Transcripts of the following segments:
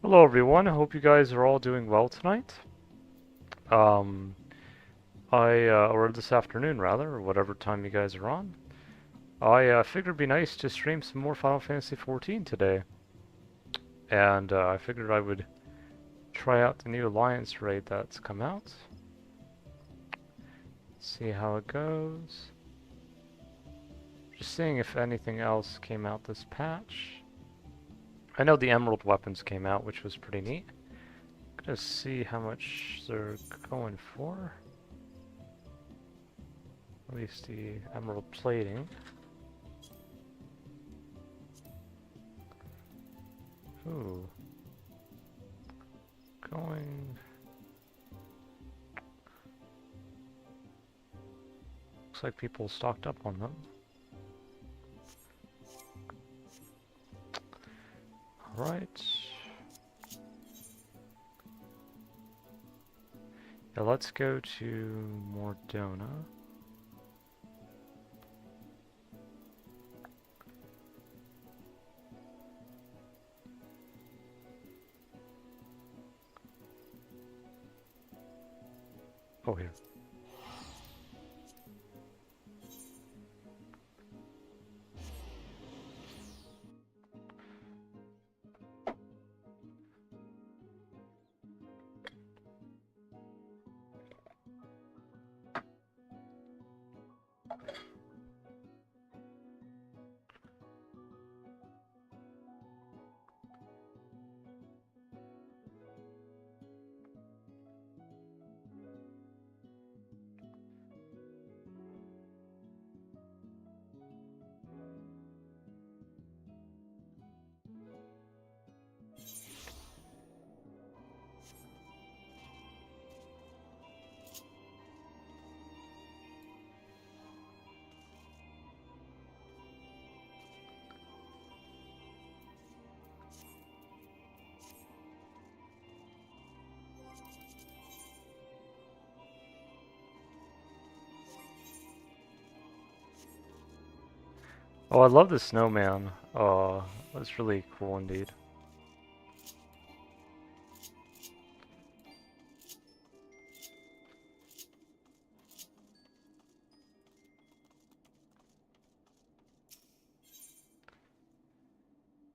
Hello everyone, I hope you guys are all doing well tonight. Um, or this afternoon rather, or whatever time you guys are on. I figured it'd be nice to stream some more Final Fantasy XIV today. And I figured I would try out the new Alliance raid that's come out. See how it goes. Just seeing if anything else came out this patch. I know the Emerald weapons came out, which was pretty neat. Gonna see how much they're going for. At least the emerald plating. Ooh. Going... Looks like people stocked up on them. Alright. Yeah, let's go to Mordona. Oh, here. Oh, I love the snowman. Oh, that's really cool indeed.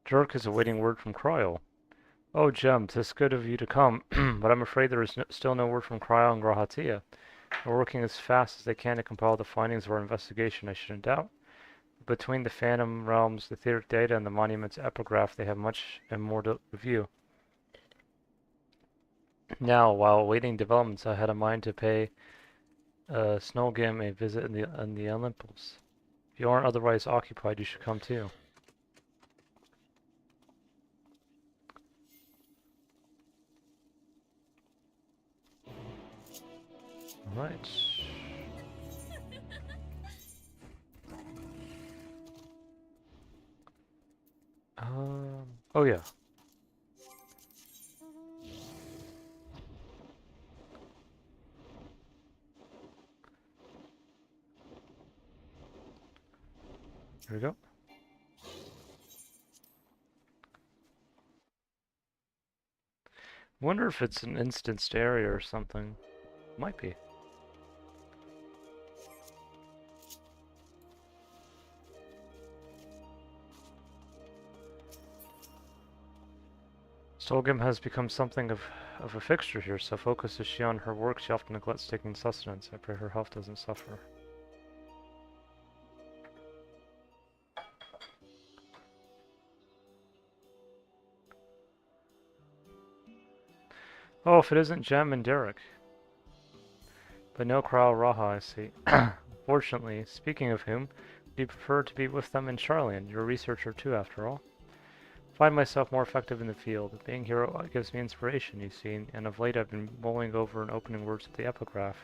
Jerk is awaiting word from Cryo. Oh, Gem, 'tis good of you to come, but I'm afraid there is still no word from Cryo and Grahatia. They're working as fast as they can to compile the findings of our investigation, I shouldn't doubt. Between the Phantom Realms, the theatric data, and the Monument's epigraph, they have much and more to review. Now, while awaiting developments, I had a mind to pay Snowgim a visit in the Olympus. If you aren't otherwise occupied, you should come too. Alright. Oh yeah. Here we go. Wonder if it's an instanced area or something. Might be. Stolgrim has become something of a fixture here, so focused is she on her work, she often neglects taking sustenance. I pray her health doesn't suffer. Oh, if it isn't Jem and Derek. But no Kral Raha, I see. Fortunately, speaking of whom, would you prefer to be with them in Charlian? You're a researcher too, after all. Find myself more effective in the field. Being here gives me inspiration, you see, and of late I've been mulling over and opening words of the epigraph.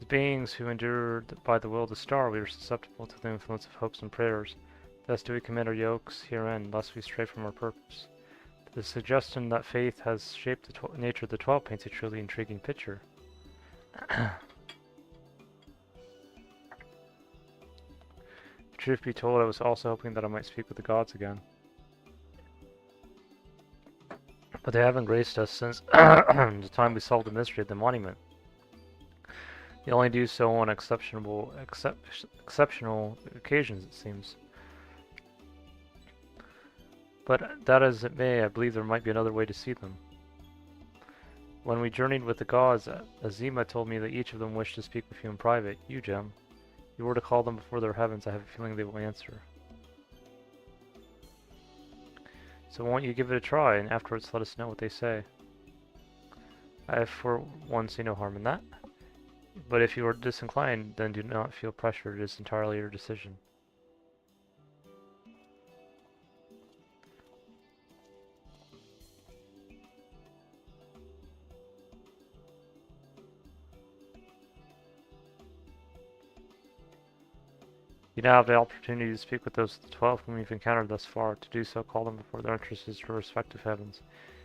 As beings who endured by the will of the star, we are susceptible to the influence of hopes and prayers. Thus do we commit our yokes herein, lest we stray from our purpose. The suggestion that faith has shaped the nature of the 12 paints a truly intriguing picture. Truth be told, I was also hoping that I might speak with the gods again. But they haven't graced us since the time we solved the mystery of the monument. They only do so on exceptional occasions, it seems. But that as it may, I believe there might be another way to see them. When we journeyed with the gods, Azima told me that each of them wished to speak with you in private. You, Gem. If you were to call them before their heavens, I have a feeling they will answer. So why don't you give it a try, and afterwards let us know what they say. I for one see no harm in that. But if you are disinclined, then do not feel pressured. It is entirely your decision. You now have the opportunity to speak with those 12 whom you've encountered thus far. To do so, call them before their entrances to respective heavens.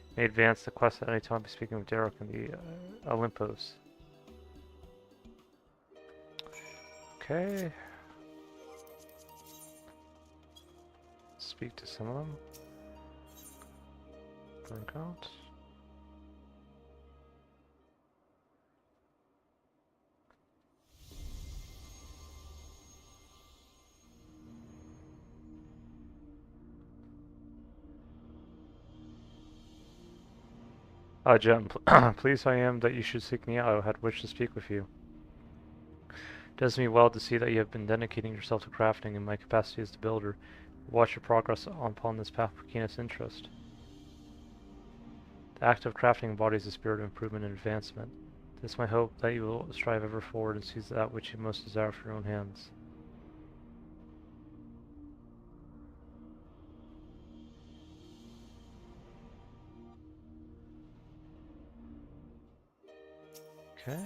You may advance the quest at any time by speaking with Derek in the Olympos. Okay. Speak to some of them. Burn out. Jem, pleased I am that you should seek me out. I had wished to speak with you. It does me well to see that you have been dedicating yourself to crafting in my capacity as the builder. Watch your progress upon this path with keenest interest. The act of crafting embodies the spirit of improvement and advancement. It is my hope that you will strive ever forward and seize that which you most desire for your own hands. Okay.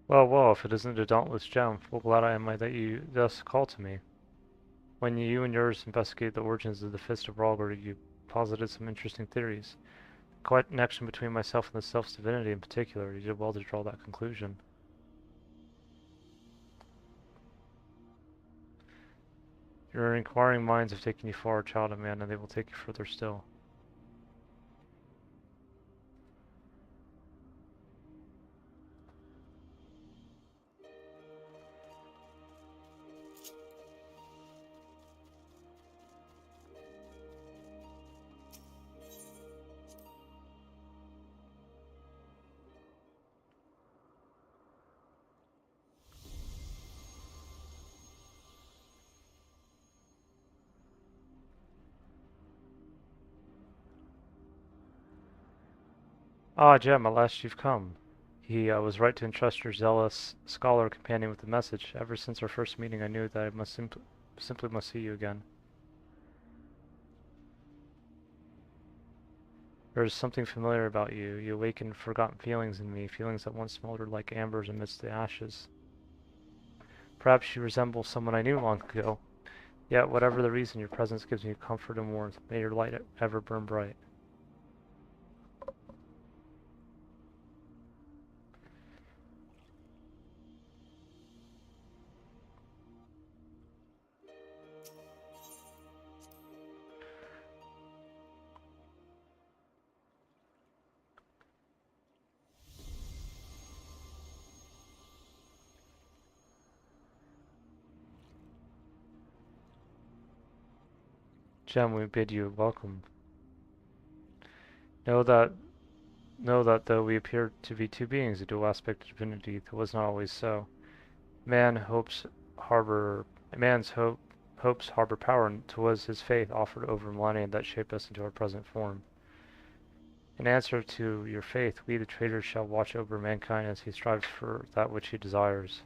Well, if it isn't a dauntless gem, full glad I am that you thus call to me. When you and yours investigated the origins of the Fist of Rhalgr, you posited some interesting theories. The connection between myself and the Self's divinity in particular, you did well to draw that conclusion. Your inquiring minds have taken you far, child of man, and they will take you further still. Ah, Jem, at last you've come. He was right to entrust your zealous scholar companion with the message. Ever since our first meeting, I knew that I must simply must see you again. There is something familiar about you. You awaken forgotten feelings in me, feelings that once smoldered like ambers amidst the ashes. Perhaps you resemble someone I knew long ago. Yet, whatever the reason, your presence gives me comfort and warmth. May your light ever burn bright. Jem, we bid you welcome. Know that though we appear to be two beings, a dual aspect of divinity, that was not always so. Man's hopes harbor power, and 'twas his faith offered over millennia that shaped us into our present form. In answer to your faith, we the traitors shall watch over mankind as he strives for that which he desires.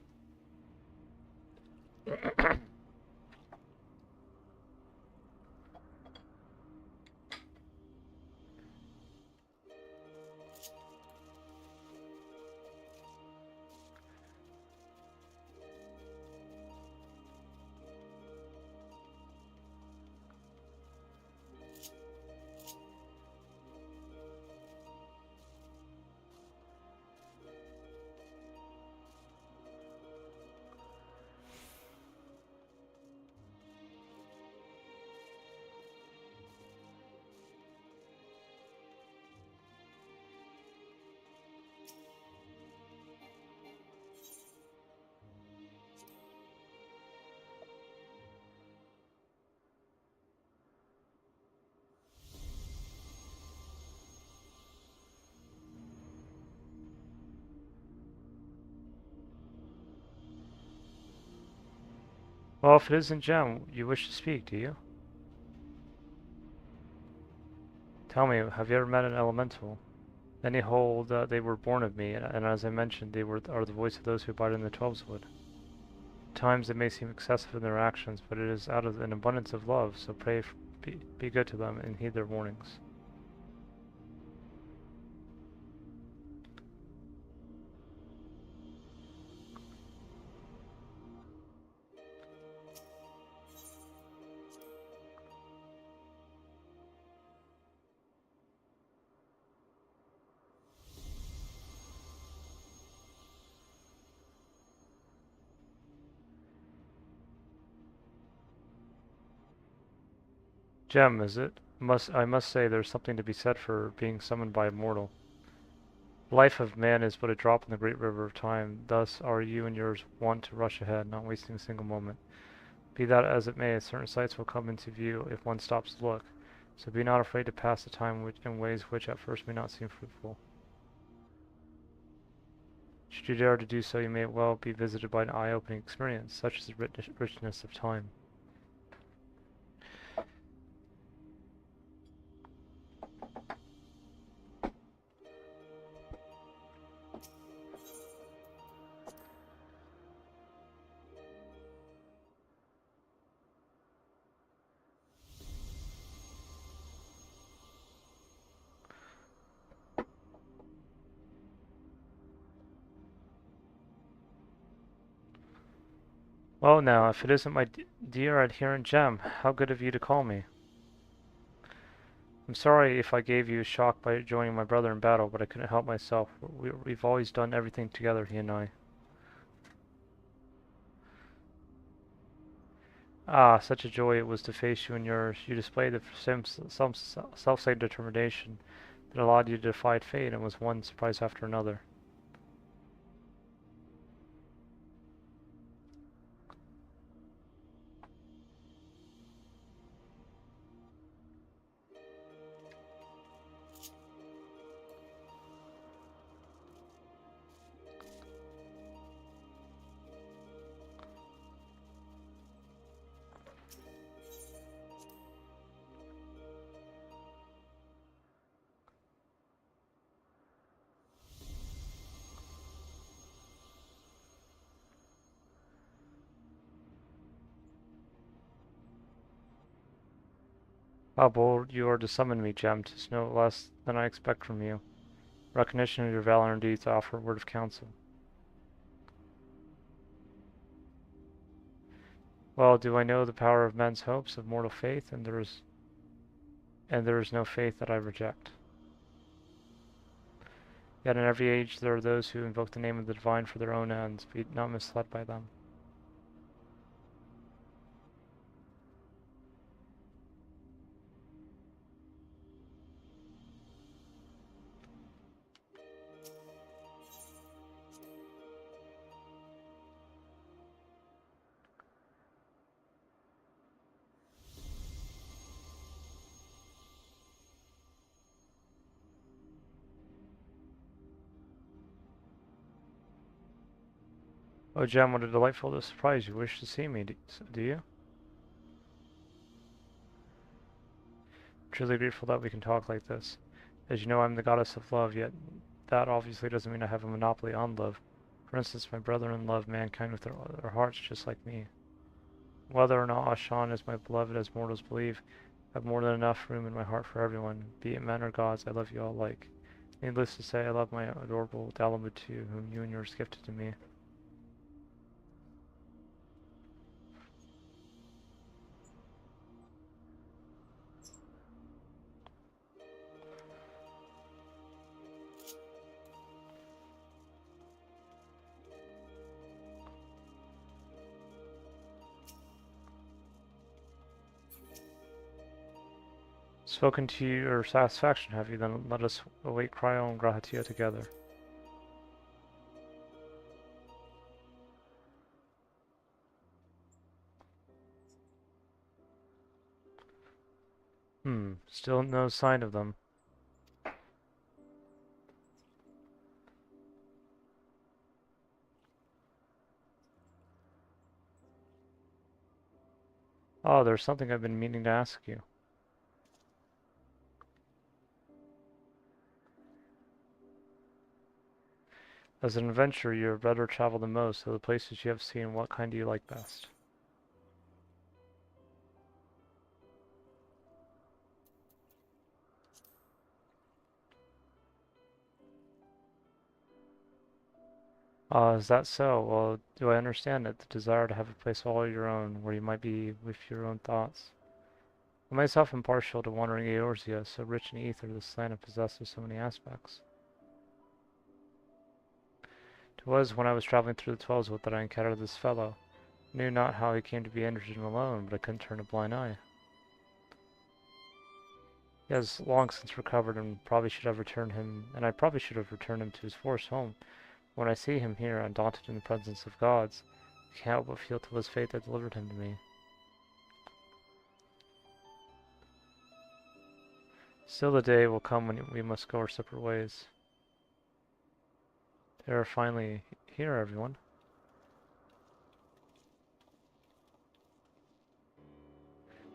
Well, if it isn't Jem, you wish to speak, do you? Tell me, have you ever met an elemental? Many hold that they were born of me, and as I mentioned, are the voice of those who abide in the Twelveswood. At times they may seem excessive in their actions, but it is out of an abundance of love, so pray, be good to them and heed their warnings. Jem, is it? I must say there's something to be said for being summoned by a mortal. The life of man is but a drop in the great river of time, thus are you and yours wont to rush ahead, not wasting a single moment. Be that as it may, certain sights will come into view if one stops to look, so be not afraid to pass the time in ways which at first may not seem fruitful. Should you dare to do so, you may well be visited by an eye-opening experience, such as the richness of time. Well now, if it isn't my dear adherent Jem, how good of you to call me. I'm sorry if I gave you a shock by joining my brother in battle, but I couldn't help myself. We've always done everything together, he and I. Ah, such a joy it was to face you and yours. You displayed the same self-same determination that allowed you to defy fate and was one surprise after another. How bold you are to summon me, Jem, 'tis no less than I expect from you. Recognition of your valor and deeds to offer a word of counsel. Well, do I know the power of men's hopes, of mortal faith, and there is no faith that I reject. Yet in every age there are those who invoke the name of the divine for their own ends, be not misled by them. Oh, Jem, what a delightful surprise. You wish to see me, do you? Truly grateful that we can talk like this. As you know, I'm the goddess of love, yet that obviously doesn't mean I have a monopoly on love. For instance, my brethren love mankind with their hearts just like me. Whether or not Ashan is my beloved as mortals believe, I have more than enough room in my heart for everyone, be it men or gods. I love you all alike. Needless to say, I love my adorable Dalamud too, whom you and yours gifted to me. Spoken to your satisfaction, have you? Then let us await Cryo and Grahatia together. Still no sign of them. Oh, there's something I've been meaning to ask you. As an adventurer, you have better travel than most, so the places you have seen, what kind do you like best? Is that so? Well, do I understand it? The desire to have a place all your own, where you might be with your own thoughts. I myself am partial to wandering Eorzea, so rich in ether, this land possesses so many aspects. It was when I was traveling through the Twelveswood that I encountered this fellow. I knew not how he came to be injured and alone, but I couldn't turn a blind eye. He has long since recovered and probably should have returned him, and I probably should have returned him to his forest home. When I see him here, undaunted in the presence of gods, I can't help but feel 'twas fate that delivered him to me. Still the day will come when we must go our separate ways. They are finally here, everyone.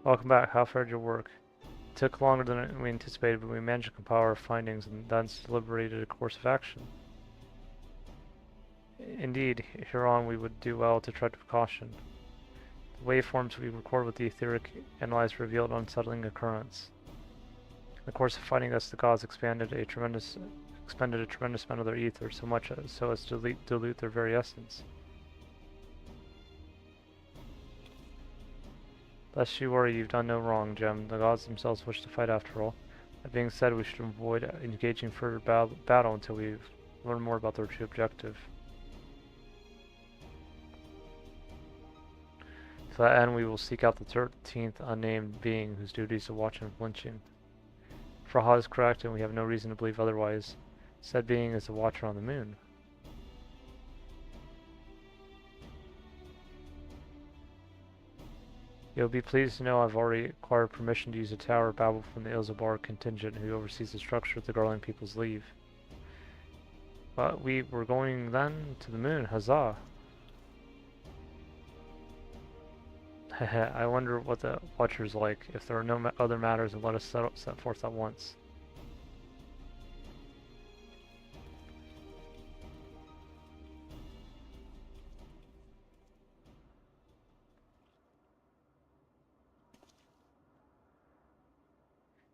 Welcome back. How fared your work? It took longer than we anticipated, but we managed to compile our findings and thence deliberated a course of action. Indeed, hereon we would do well to tread with caution. The waveforms we record with the etheric analyze revealed unsettling occurrence. In the course of fighting us, the gods expended a tremendous amount of their ether, so much so as to dilute their very essence. Lest you worry, you've done no wrong, Gem. The gods themselves wish to fight after all. That being said, we should avoid engaging further battle until we've learned more about their true objective. To that end, we will seek out the 13th unnamed being whose duty is to watch unflinching. Fraha is correct, and we have no reason to believe otherwise. Said being is the watcher on the moon. You'll be pleased to know I've already acquired permission to use a tower of Babel from the Ilzabar contingent who oversees the structure of the Garland people's leave. But we were going then to the moon, huzzah! I wonder what the Watcher's like. If there are no other matters, then let us set forth at once.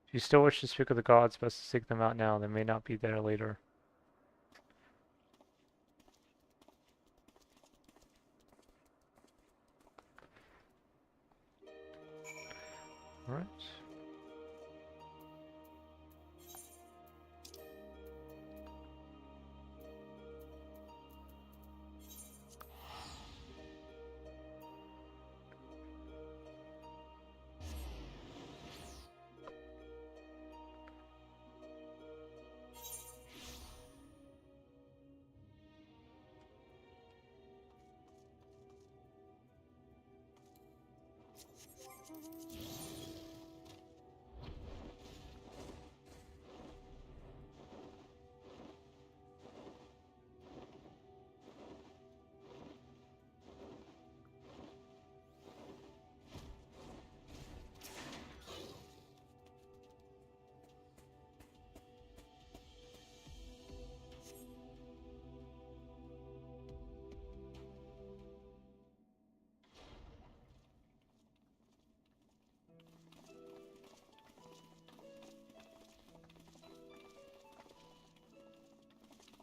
If you still wish to speak with the gods, best to seek them out now. They may not be there later. Alright.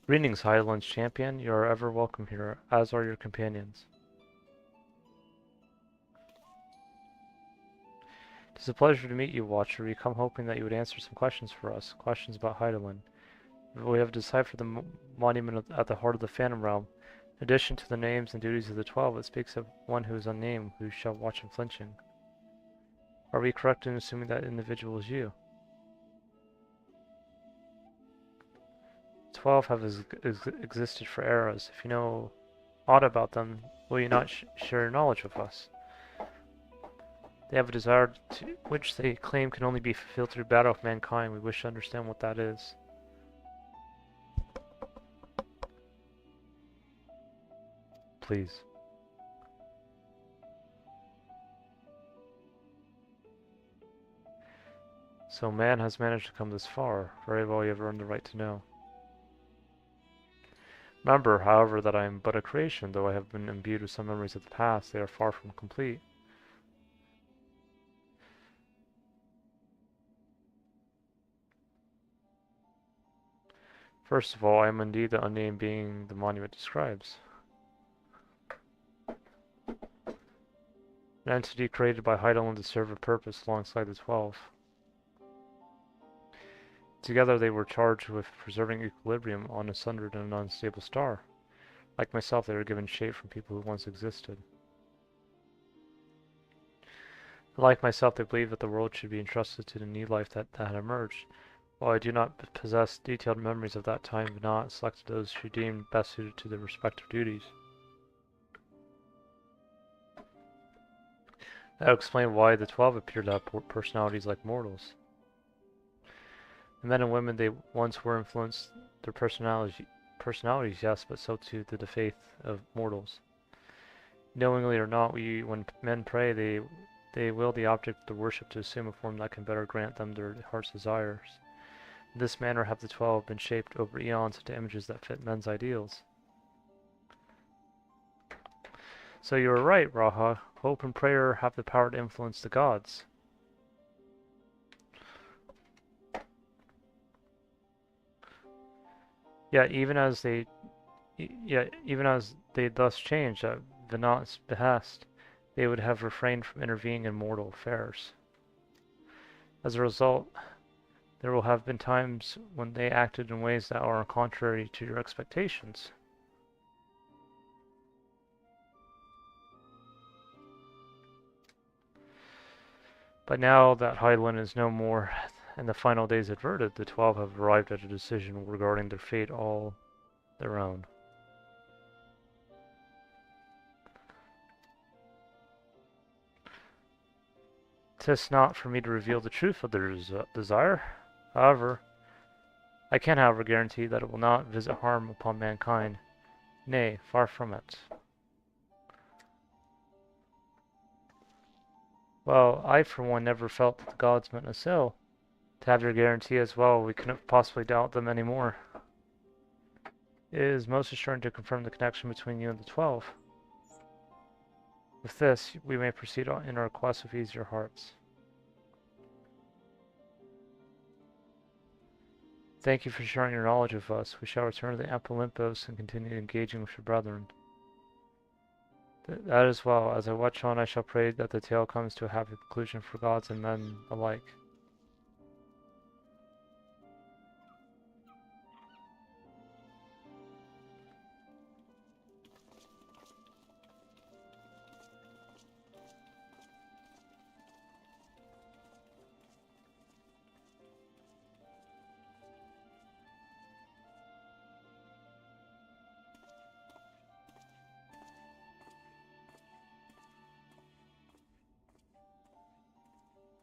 Greetings, Highlands champion. You are ever welcome here, as are your companions. It is a pleasure to meet you, Watcher. We come hoping that you would answer some questions for us, questions about Heidelin. We have deciphered the monument at the heart of the Phantom Realm. In addition to the names and duties of the 12, it speaks of one who is unnamed, who shall watch unflinching. Are we correct in assuming that individual is you? 12 have existed for eras. If you know aught about them, will you not share your knowledge with us? They have a desire which they claim can only be fulfilled through battle with mankind. We wish to understand what that is. Please. So man has managed to come this far. Very well, you have earned the right to know. Remember, however, that I am but a creation, though I have been imbued with some memories of the past, they are far from complete. First of all, I am indeed the unnamed being the monument describes. An entity created by Heidelin to serve a purpose alongside the 12. Together they were charged with preserving equilibrium on a sundered and unstable star. Like myself, they were given shape from people who once existed. Like myself, they believed that the world should be entrusted to the new life that had emerged. While I do not possess detailed memories of that time, Venat selected those she deemed best suited to their respective duties. That would explain why the 12 appear to have personalities like mortals. The men and women they once were influenced their personalities, yes, but so too did the faith of mortals. Knowingly or not, when men pray, they will the object of their worship to assume a form that can better grant them their heart's desires. In this manner have the 12 been shaped over eons into images that fit men's ideals. So you were right, Raha. Hope and prayer have the power to influence the gods. Yet even as they thus changed at Venat's behest, they would have refrained from intervening in mortal affairs. As a result, there will have been times when they acted in ways that are contrary to your expectations. But now that Hydaelyn is no more and the final days averted, the 12 have arrived at a decision regarding their fate all their own. 'Tis not for me to reveal the truth of their desire. However, I can however guarantee that it will not visit harm upon mankind. Nay, far from it. Well, I for one never felt that the gods meant us ill. To have your guarantee as well, we couldn't possibly doubt them any more. It is most assuring to confirm the connection between you and the 12. With this, we may proceed in our quest with easier hearts. Thank you for sharing your knowledge with us. We shall return to the Olympos and continue engaging with your brethren. That as well. As I watch on, I shall pray that the tale comes to a happy conclusion for gods and men alike.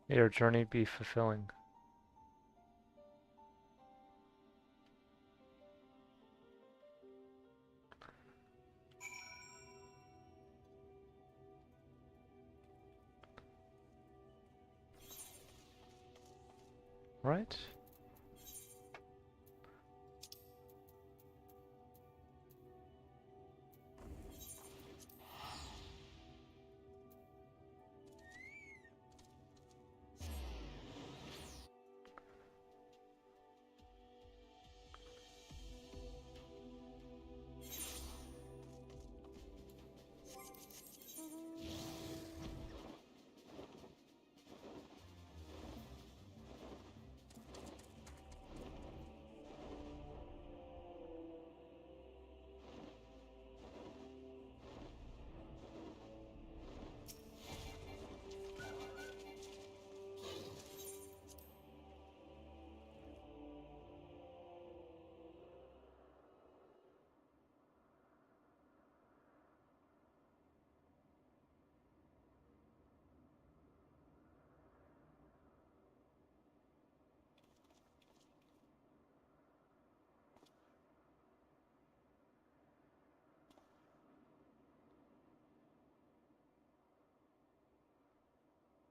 May your journey be fulfilling. Right?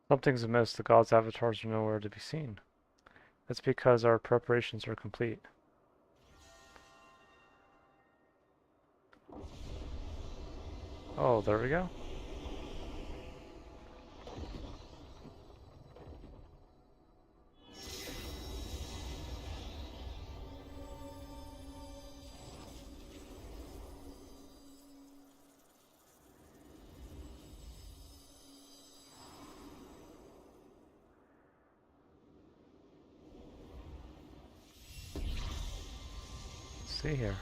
Something's amiss. The gods' avatars are nowhere to be seen. That's because our preparations are complete. Oh, there we go. Let's see here.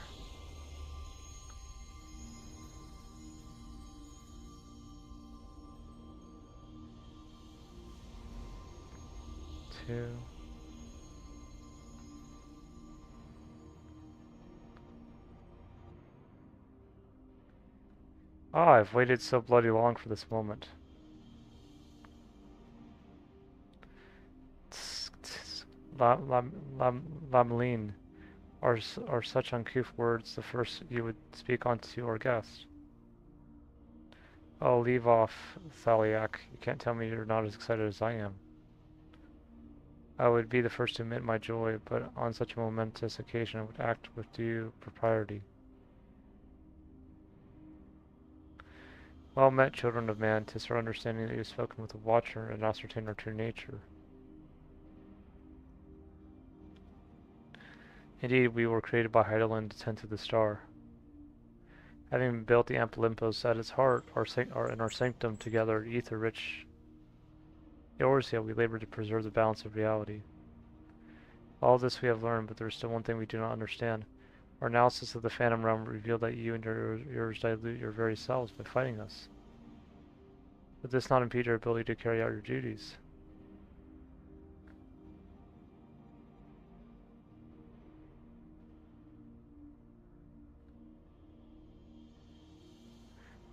Two. Ah, I've waited so bloody long for this moment. Lameline are such uncouth words the first you would speak onto our guest. Oh, leave off, Thaleia. You can't tell me you're not as excited as I am. I would be the first to admit my joy, but on such a momentous occasion I would act with due propriety. Well met, children of man. 'Tis our understanding that you have spoken with the Watcher and ascertained our true nature. Indeed, we were created by Heidelin to tend to the star. Having built the ample Olympus at its heart, in our sanctum together, ether-rich Eorzea, we labor to preserve the balance of reality. All this we have learned, but there is still one thing we do not understand. Our analysis of the Phantom Realm revealed that you and yours dilute your very selves by fighting us. Would this not impede your ability to carry out your duties?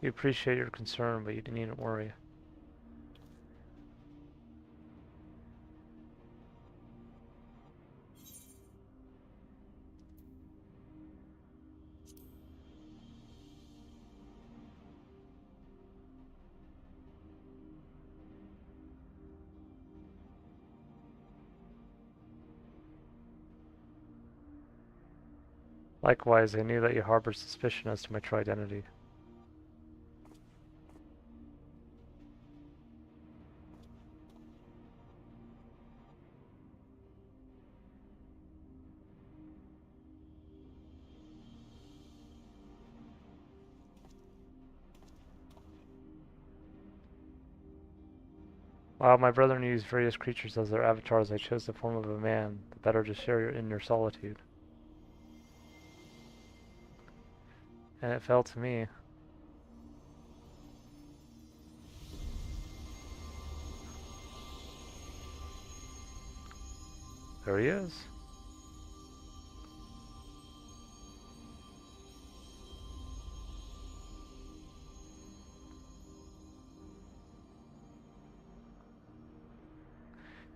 We appreciate your concern, but you needn't worry. Likewise, I knew that you harbored suspicion as to my true identity. While my brethren used various creatures as their avatars, I chose the form of a man, the better to share in your solitude. And it fell to me. There he is.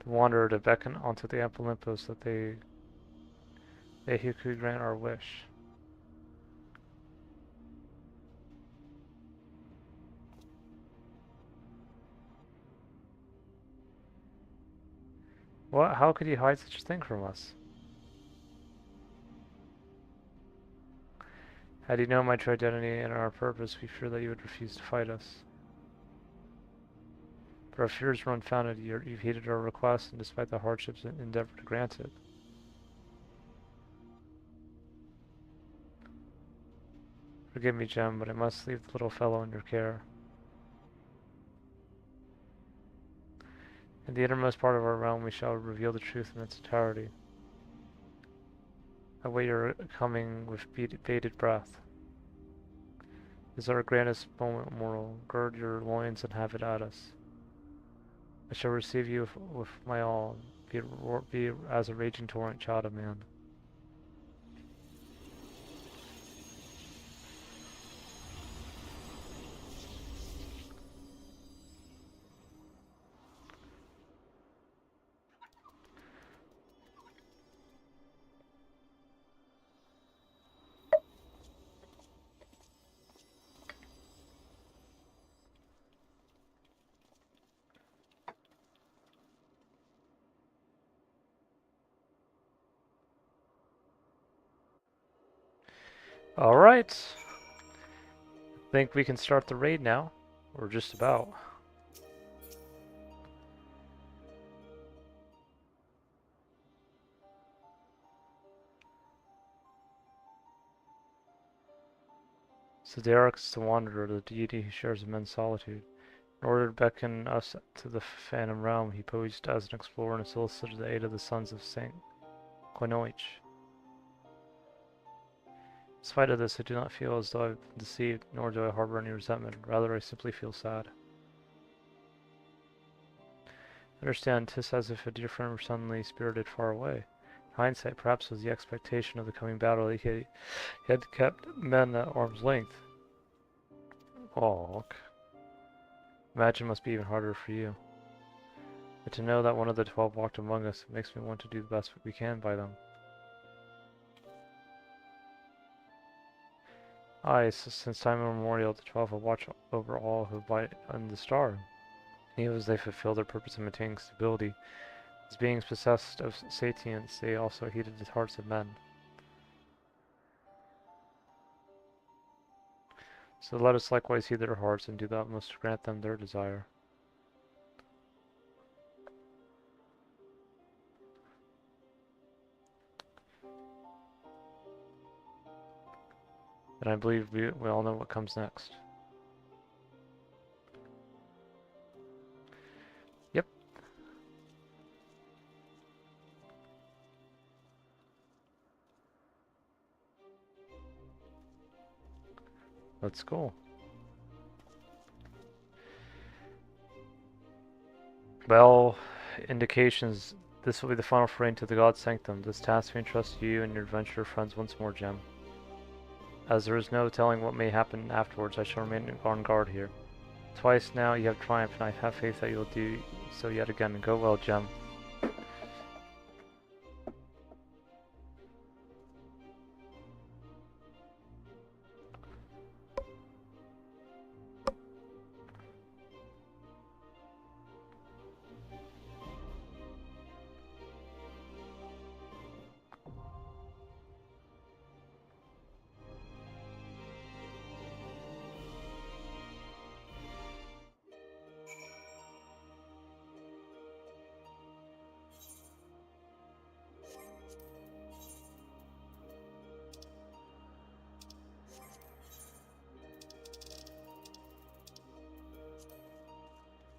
The wanderer to beckon onto the ample Olympus that they who could grant our wish. What? How could he hide such a thing from us? Had he known my true identity and our purpose, we fear that you would refuse to fight us. But our fears were unfounded. You've heeded our request, and despite the hardships, endeavored to grant it. Forgive me, Gem, but I must leave the little fellow in your care. In the innermost part of our realm, we shall reveal the truth in its entirety. I wait your coming with bated breath. This is our grandest moment, mortal. Gird your loins and have it at us. I shall receive you with my all, be as a raging torrent, child of man. Alright. Think we can start the raid now. Or just about. So Derek is the Wanderer, the deity who shares immense solitude. In order to beckon us to the Phantom Realm, he posed as an explorer and solicited the aid of the sons of Saint Quinoich. In spite of this, I do not feel as though I've been deceived, nor do I harbor any resentment. Rather, I simply feel sad. Understand, 'tis as if a dear friend were suddenly spirited far away. In hindsight, perhaps it was the expectation of the coming battle that he had kept men at arm's length. Oh, okay. Imagine it must be even harder for you. But to know that one of the 12 walked among us, it makes me want to do the best we can by them. Aye, since time immemorial, the 12 have watched over all who abide on the star. Even as they fulfill their purpose of maintaining stability, as beings possessed of satience, they also heated the hearts of men. So let us likewise heed their hearts and do the utmost to grant them their desire. And I believe we all know what comes next. Yep. Let's go. Well, indications this will be the final foray into the God Sanctum. This task we entrust to you and your adventurer friends once more, Gem. As there is no telling what may happen afterwards, I shall remain on guard here. Twice now you have triumphed, and I have faith that you will do so yet again. Go well, Gem.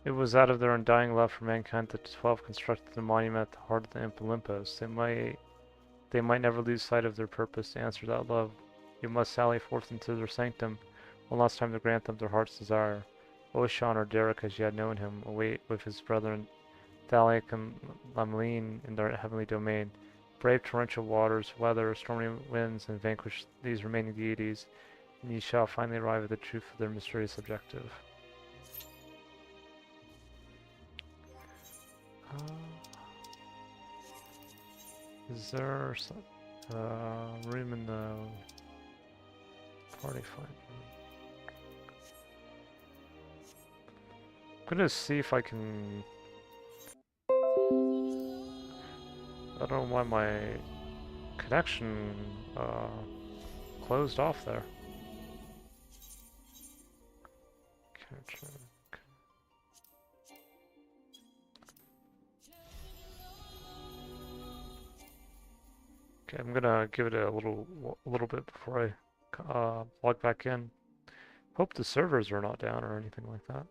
It was out of their undying love for mankind that the 12 constructed the monument at the heart of the Imp Olympus. They might never lose sight of their purpose to answer that love. You must sally forth into their sanctum, one last time to grant them their heart's desire. Oshan, or Derek as you had known him, await with his brethren Thaleia and Lamlin in their heavenly domain. Brave torrential waters, weather, stormy winds, and vanquish these remaining deities, and ye shall finally arrive at the truth of their mysterious objective. Is there some room in the party find? I'm gonna see if I can. I don't know why my connection closed off there. Okay, I'm gonna give it a little bit before I log back in. Hope the servers are not down or anything like that.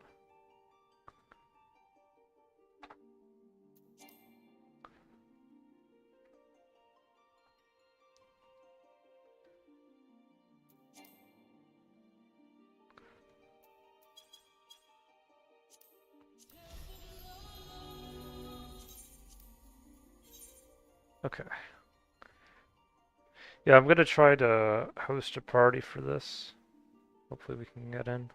Okay. Yeah, I'm gonna try to host a party for this. Hopefully we can get in.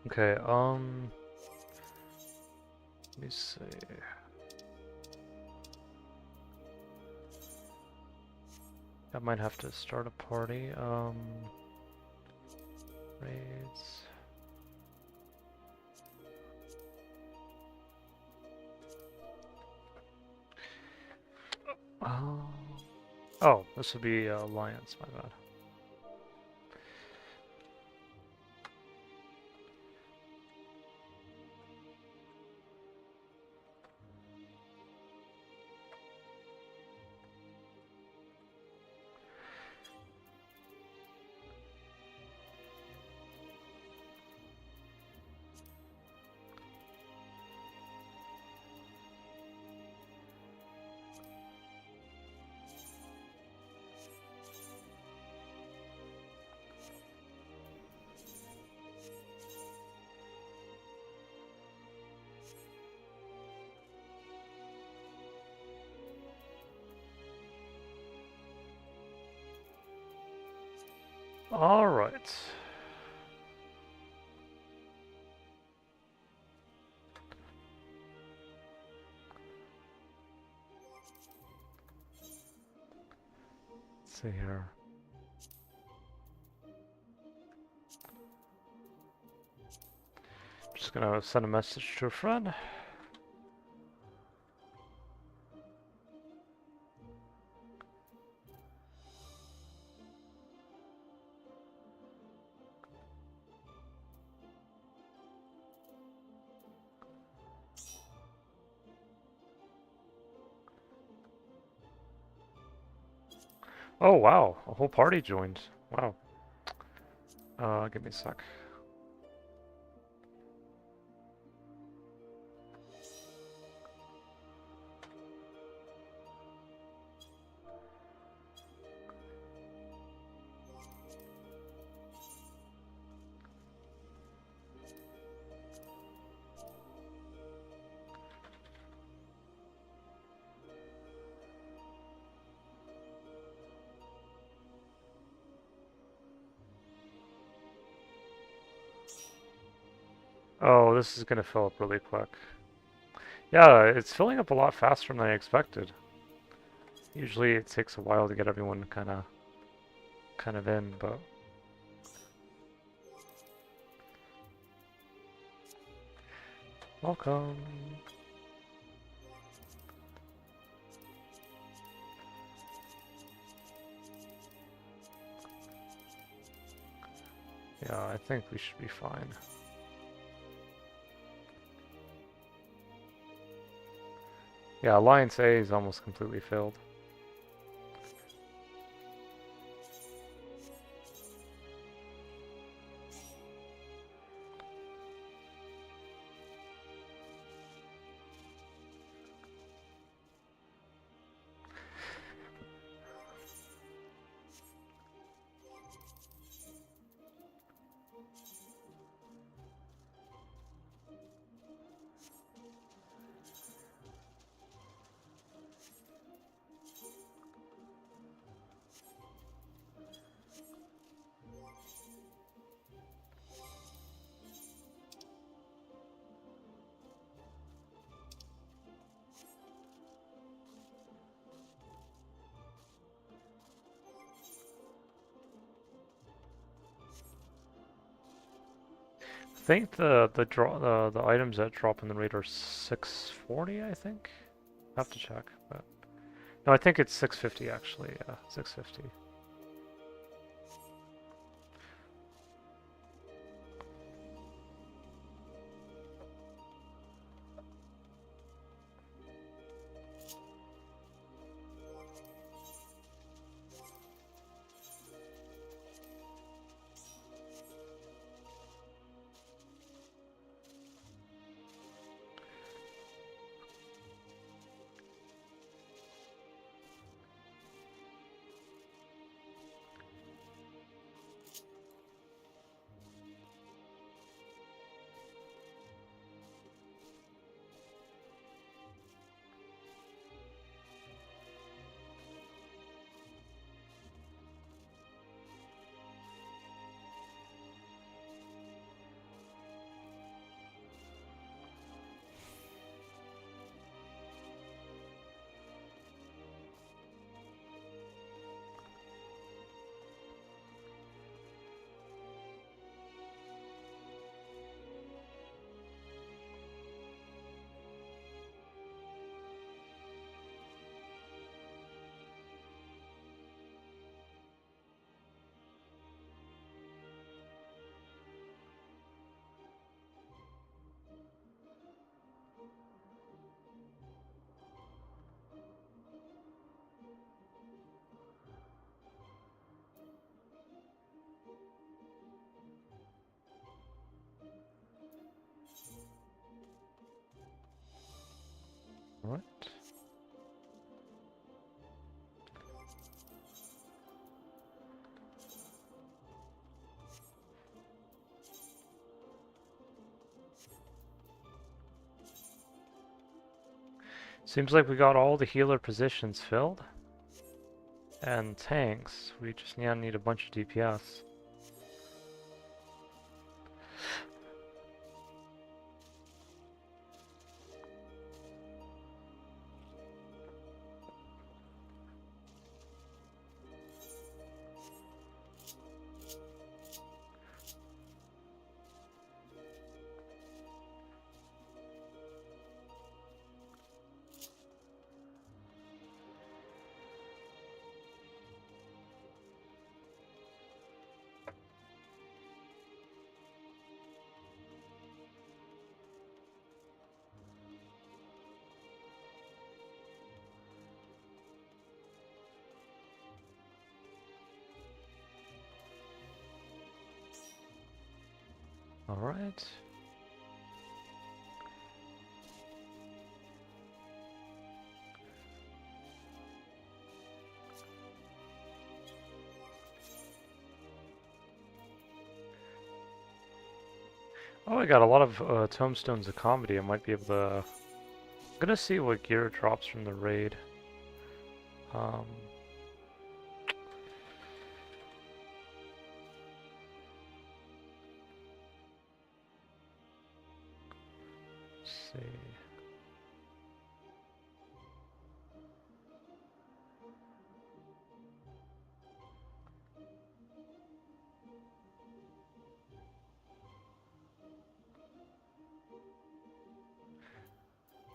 Okay, let me see. I might have to start a party. Raids. Oh, this would be Alliance, my bad. All right. Let's see here. Just gonna send a message to a friend. Oh wow, a whole party joined. Wow. Give me a sec. Oh, this is gonna fill up really quick. Yeah, it's filling up a lot faster than I expected. Usually it takes a while to get everyone kind of in, but welcome. Yeah, I think we should be fine. Yeah, Alliance A is almost completely filled. I think the items that drop in the raid are 640, I think. I have to check, but no, I think it's 650 actually. Yeah, 650. Alright. Seems like we got all the healer positions filled. And tanks. We just now need a bunch of DPS. Alright. Oh, I got a lot of tombstones of comedy. I might be able to... I'm gonna see what gear drops from the raid. Um, let's see.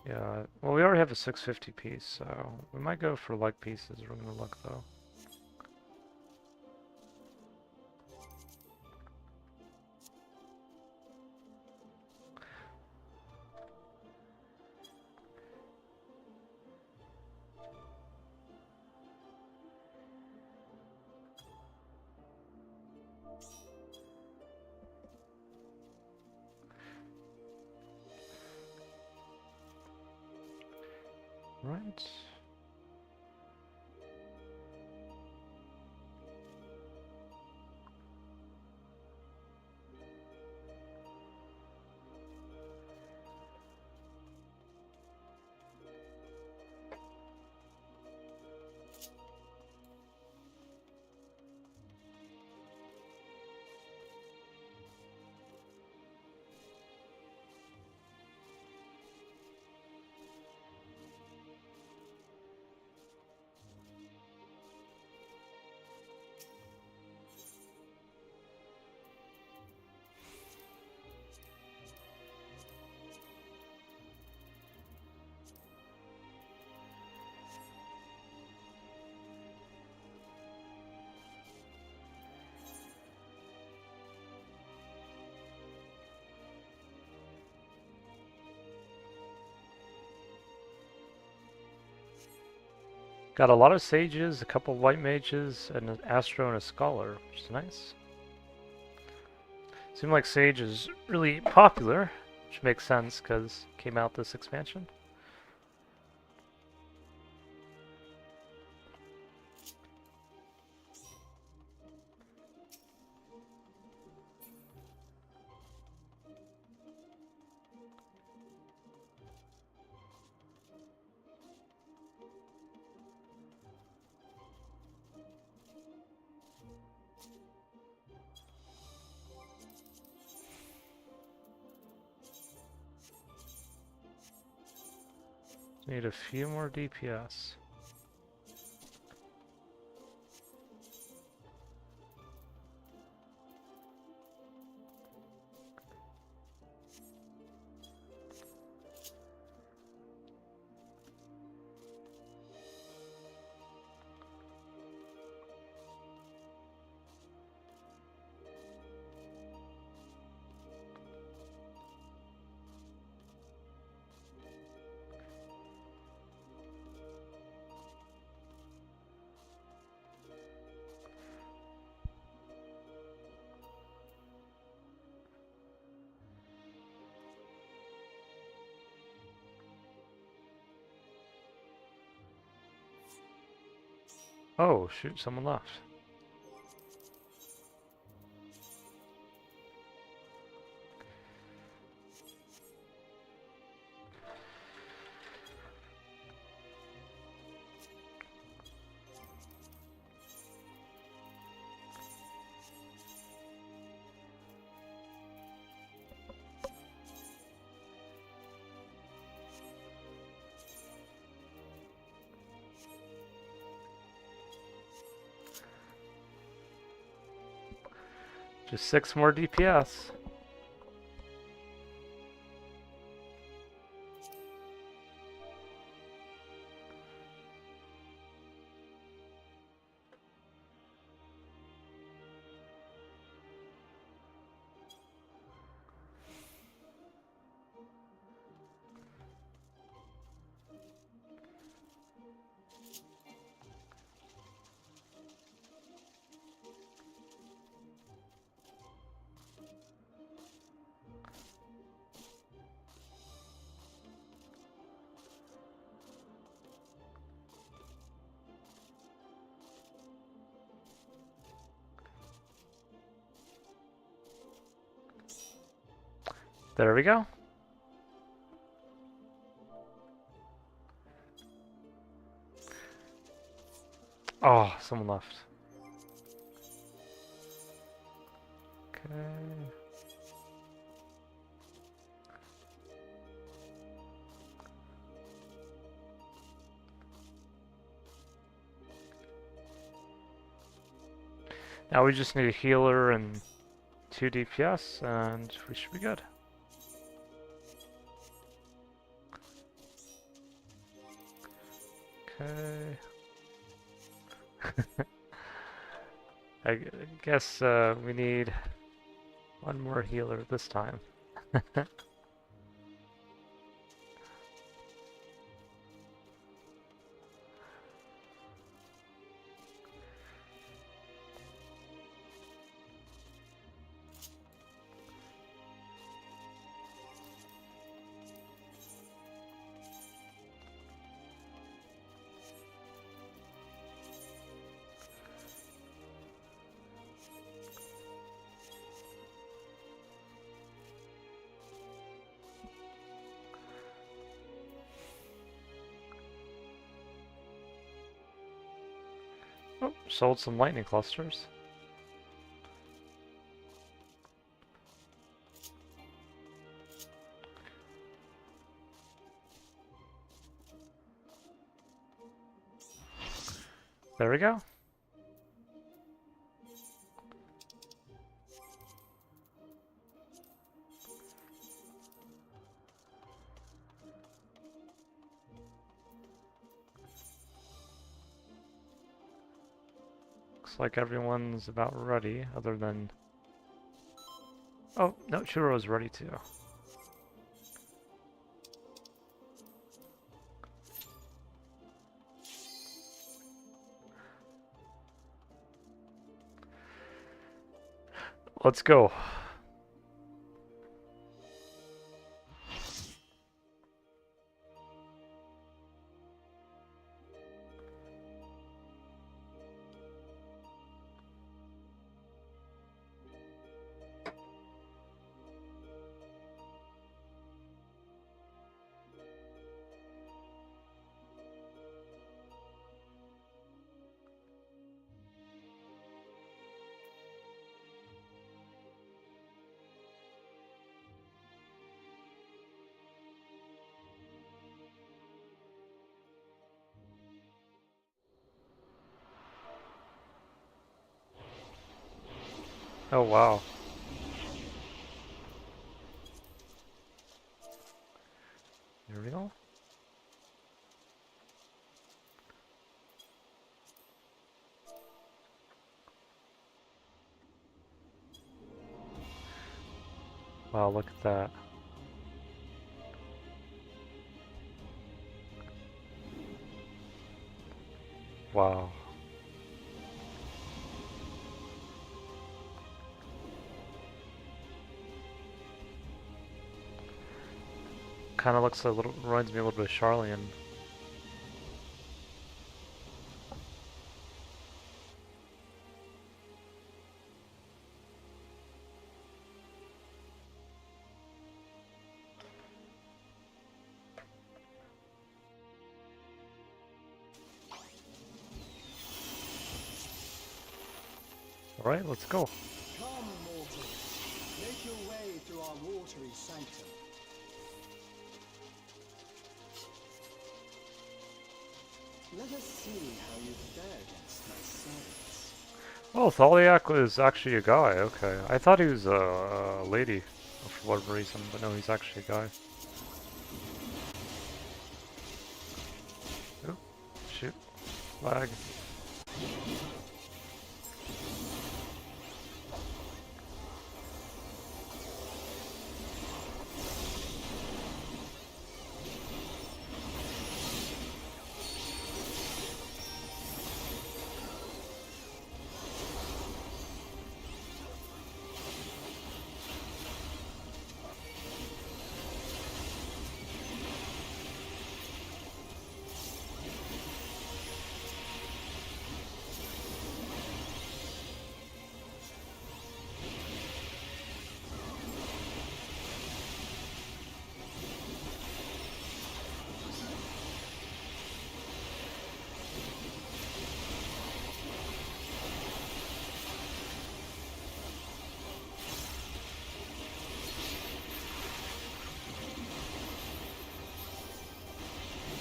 Yeah, well, we already have a 650 piece, so we might go for leg pieces. We're gonna look though. Right. Got a lot of sages, a couple white mages, and an astro and a scholar, which is nice. Seemed like sage is really popular, which makes sense because it came out this expansion. Need a few more DPS. Oh, shoot, someone left. Just 6 more DPS. There we go. Oh, someone left. Okay. Now we just need a healer and 2 DPS, and we should be good. Okay. I guess we need one more healer this time. Oh, sold some lightning clusters. There we go. Looks like everyone's about ready, other than... Oh, no, Churo's ready too. Let's go. Oh, wow. Here we go. Wow, look at that. Wow. Kind of looks a little, reminds me a little bit of Charlian. Alright, let's go. Come, mortals, make your way through our watery sanctum. Let us see how you fare against my servants. Oh, Thaleia was actually a guy, okay. I thought he was a lady for whatever reason, but no, he's actually a guy. Oh, shoot. Lag.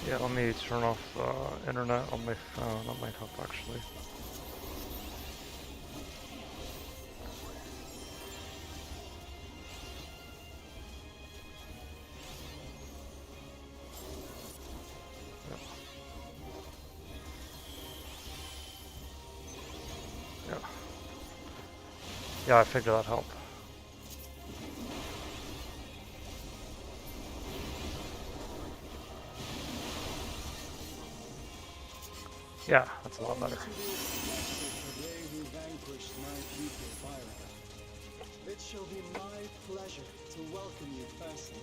Yeah, let me turn off internet on my phone. That might help actually. Yeah. Yeah. Yeah, I figured that'd help. Yeah, that's a lot better. It shall be my pleasure to welcome you personally.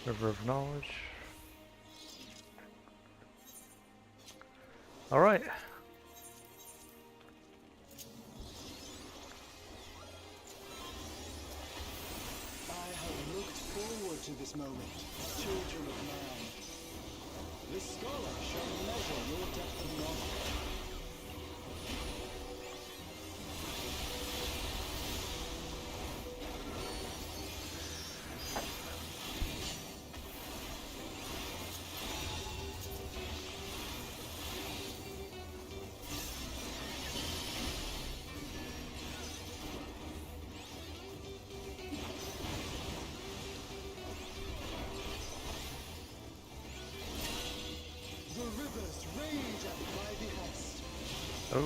River of Knowledge. Alright. To this moment, children of man. This scholar shall measure your depth of knowledge. The rivers rage at my behest. Oh.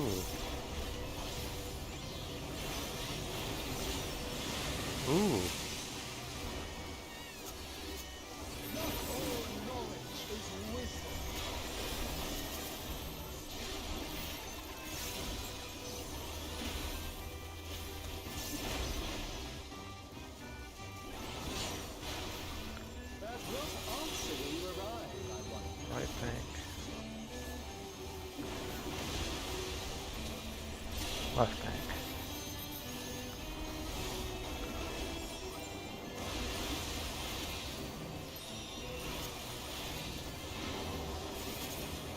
Ooh. Not all knowledge is wisdom. That will answer when you arrive, I wonder. I think. Left bank.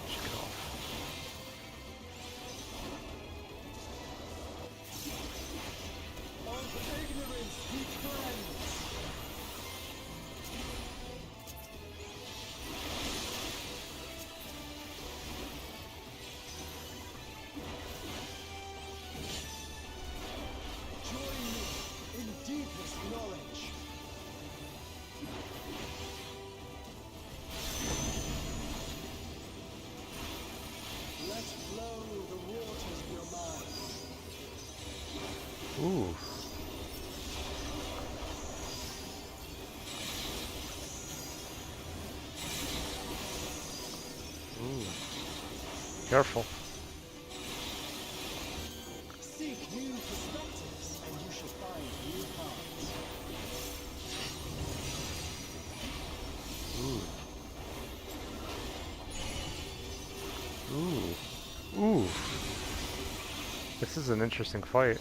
Should get off. Of ignorance he cleanse. Join me in deepest knowledge. Let flow the waters of your mind. Ooh. Ooh. Careful. Seek new perspectives, and you shall find new paths. Ooh. Ooh. This is an interesting fight.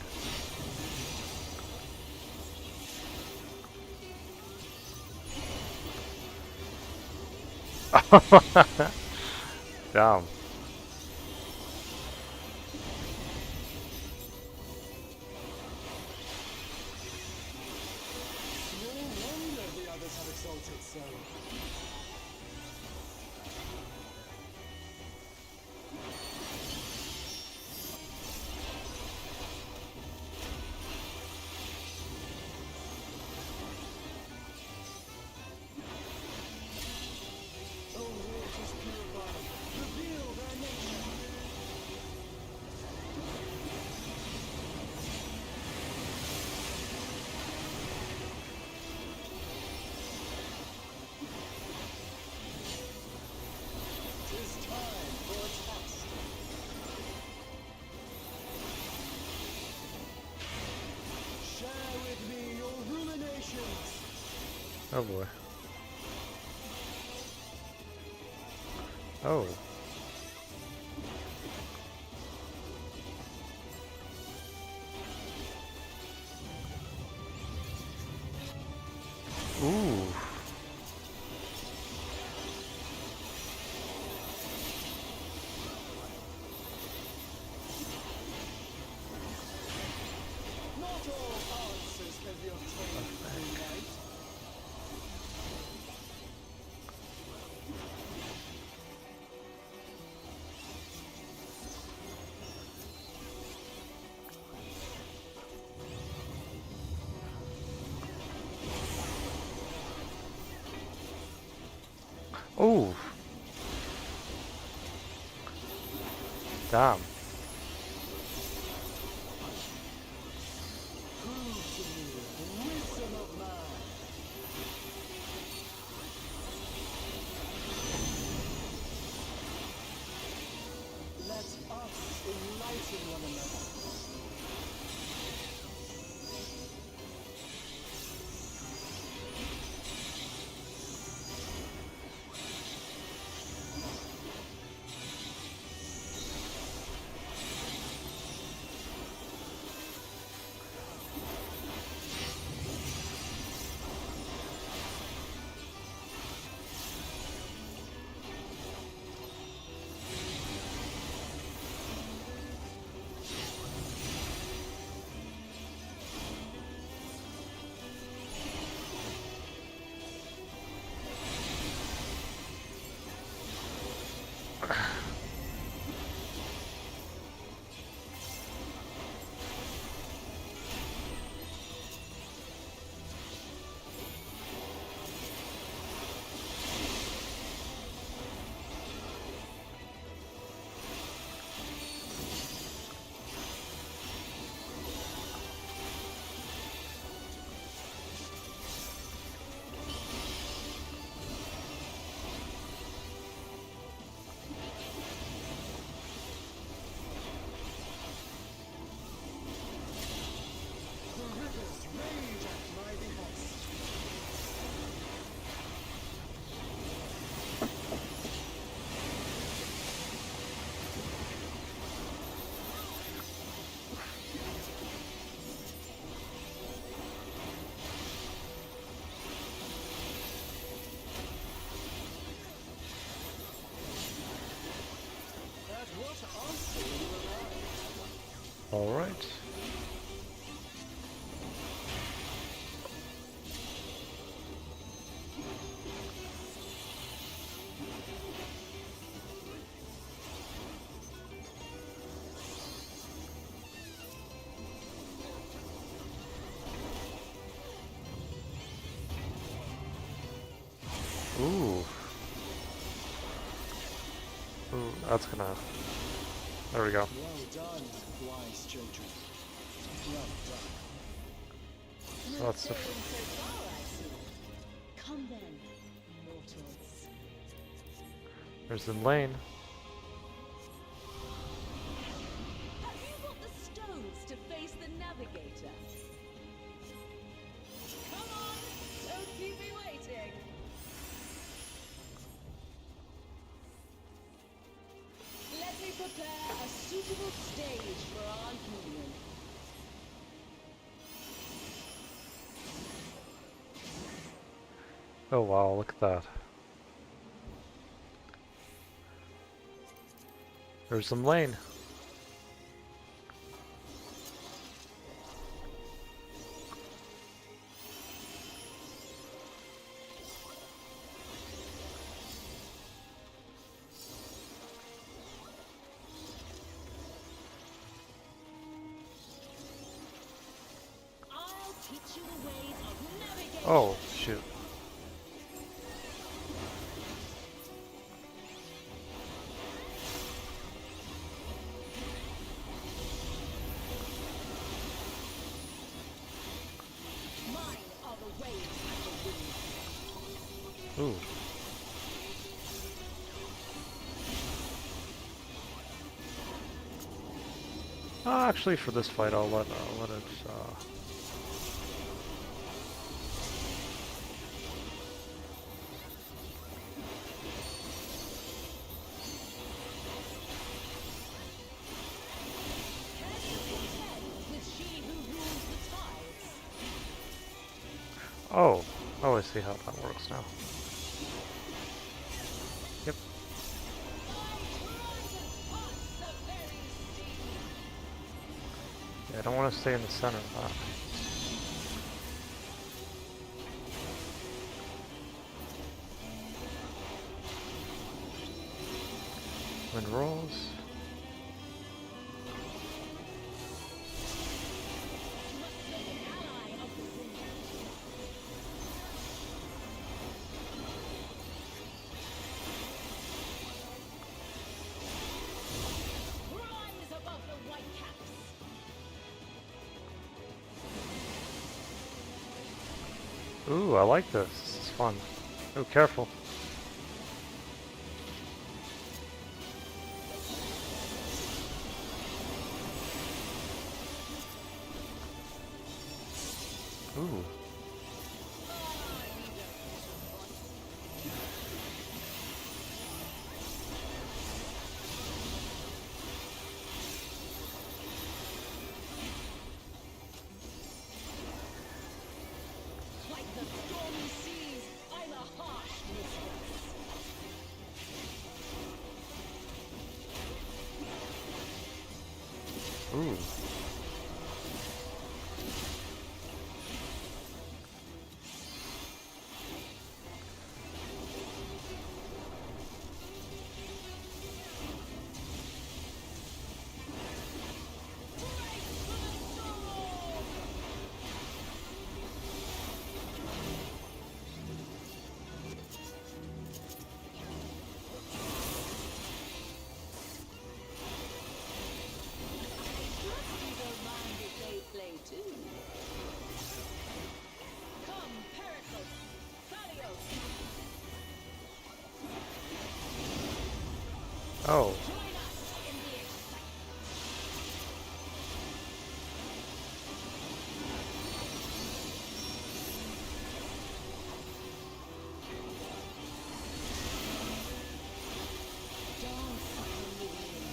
Damn. No wonder the others have exalted so. O waters purified, reveal their nature. Tis time for a test. Share with me your ruminations. Oh boy. Oh. Ooh. Not all answers can be obtained through light. Ooh. Damn. Prove to me the wisdom of man. Let us enlighten one another. The rivers rage at my behest. At what answer you arrive? Alright. Ooh. Ooh, that's gonna... There we go. Well done, wise children. Well done. So that's the... Taken so far, I see. Come then, mortals. There's the lane. Have you got the stones to face the navigator? Come on, don't keep me waiting. Let me prepare a suitable stage for our union. Oh wow, look at that. There's some lane. I'll teach you the ways of navigation. Oh, shoot. Mine are the waves of the wind. Ooh. Actually, for this fight, I'll let it. With she who rules the tides. Oh, oh, I see how that works now. Yep. Yeah, I don't want to stay in the center of that. Wind rolls. Rise above the white caps. Ooh, I like this. This is fun. Oh, careful. Ooh. Like the stormy seas, I'm a harsh mistress. Ooh. You don't mind if they play too. Come, Pericles, Thaleos, Oh. join us in the excitement. Dance upon the wind.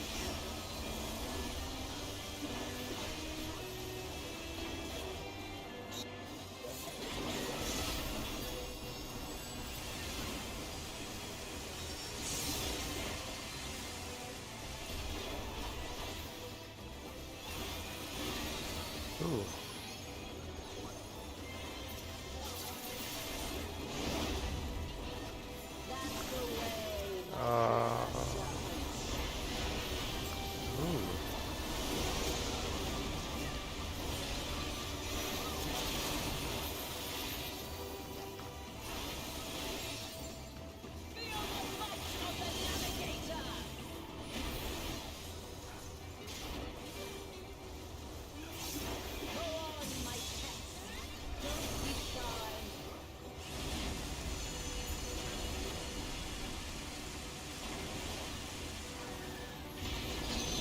Ooh. That's the way, my Uh. servants. Ooh. Feel the might of the navigator. Go on, my pets. Don't be shy.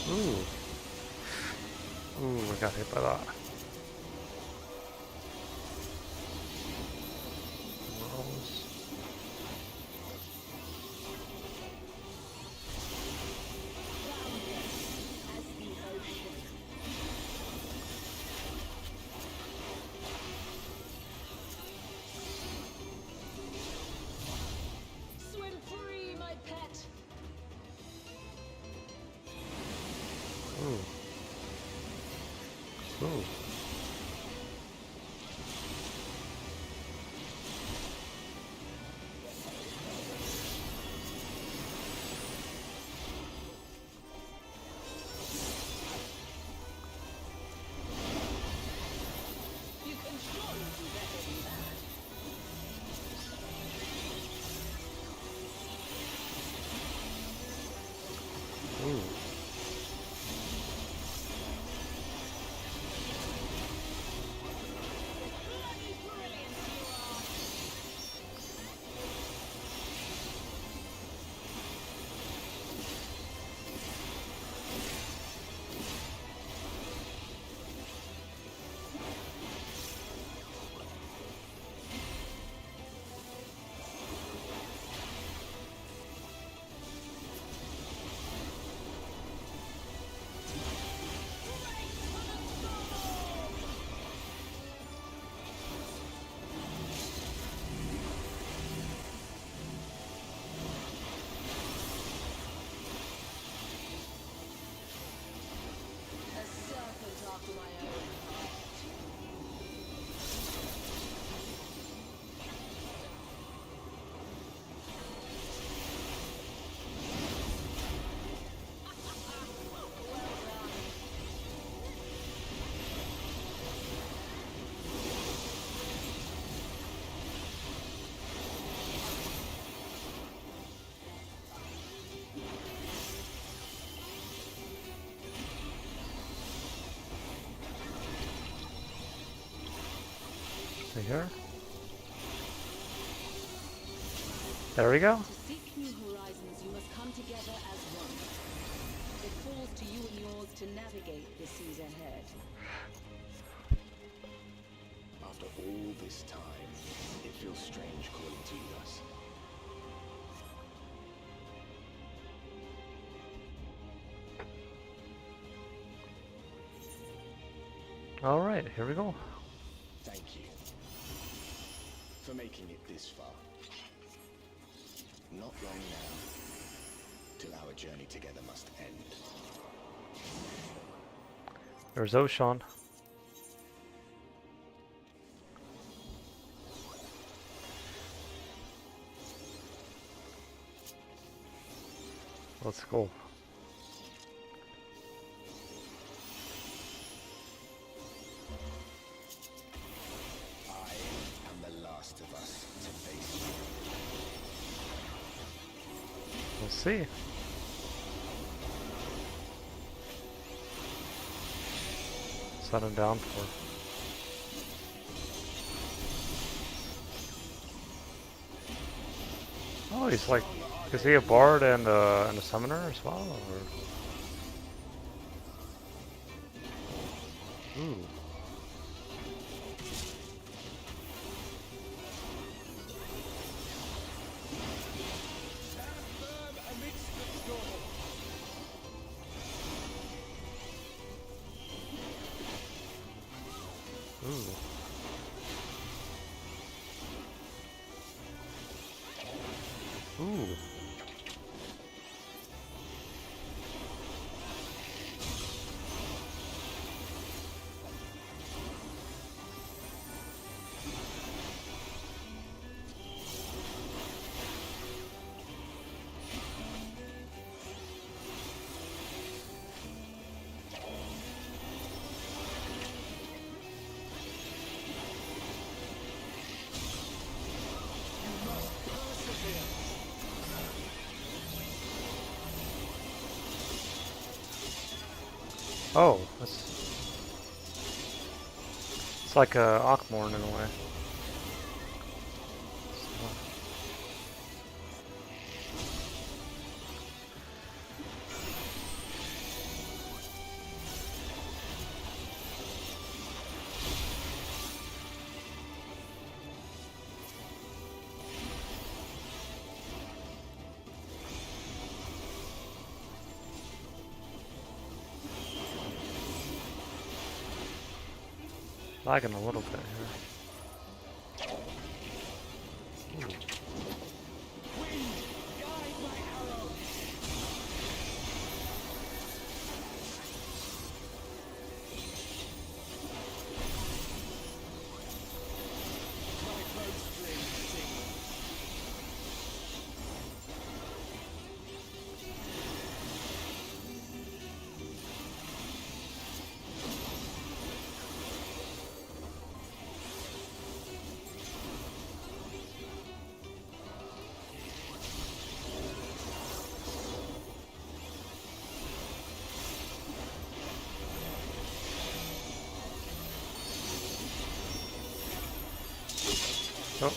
Ooh. Ooh, I got hit by that. Rolls. Boundless as the ocean. Swim free, my pet. See here. There we go. To seek new horizons, you must come together as one. It falls to you and yours to navigate the seas ahead. After all this time, it feels strange calling to you thus. Alright, here we go. Thank you for making it this far. Not long now, till our journey together must end. There's Oshan. Let's go. I am the last of us to face you. We'll see. Set him down for. Oh, he's like, is he a bard and a summoner as well? Or? Ooh. Ooh. Ooh. Oh, it's like a Ockmorn in a way. Lagging a little bit here. Ooh. Oh.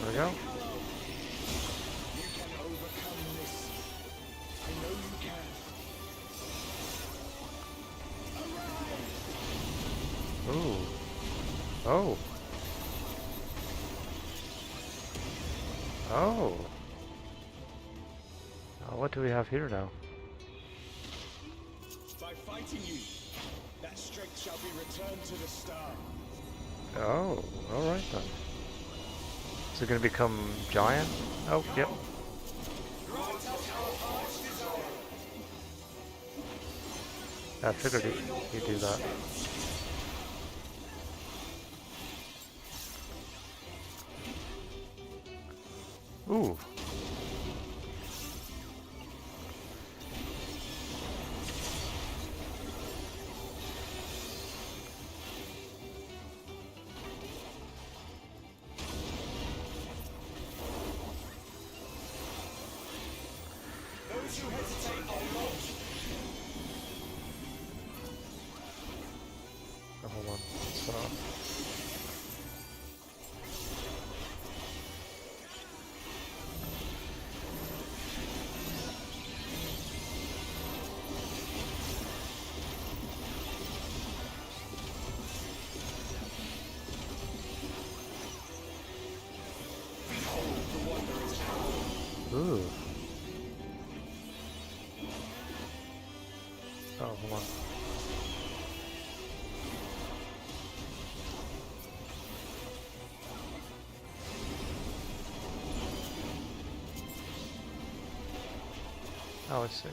There we go. You can overcome this. I know you can. Arise! Ooh. Oh. Oh. What do we have here now? By by fighting you. That strength shall be returned to the star. Oh, alright then. Is it gonna become giant? Oh, yep. I figured he'd do that. Ooh. Those who hesitate are lost. Oh, hold on. Ooh. Oh, hold on. Oh, I see.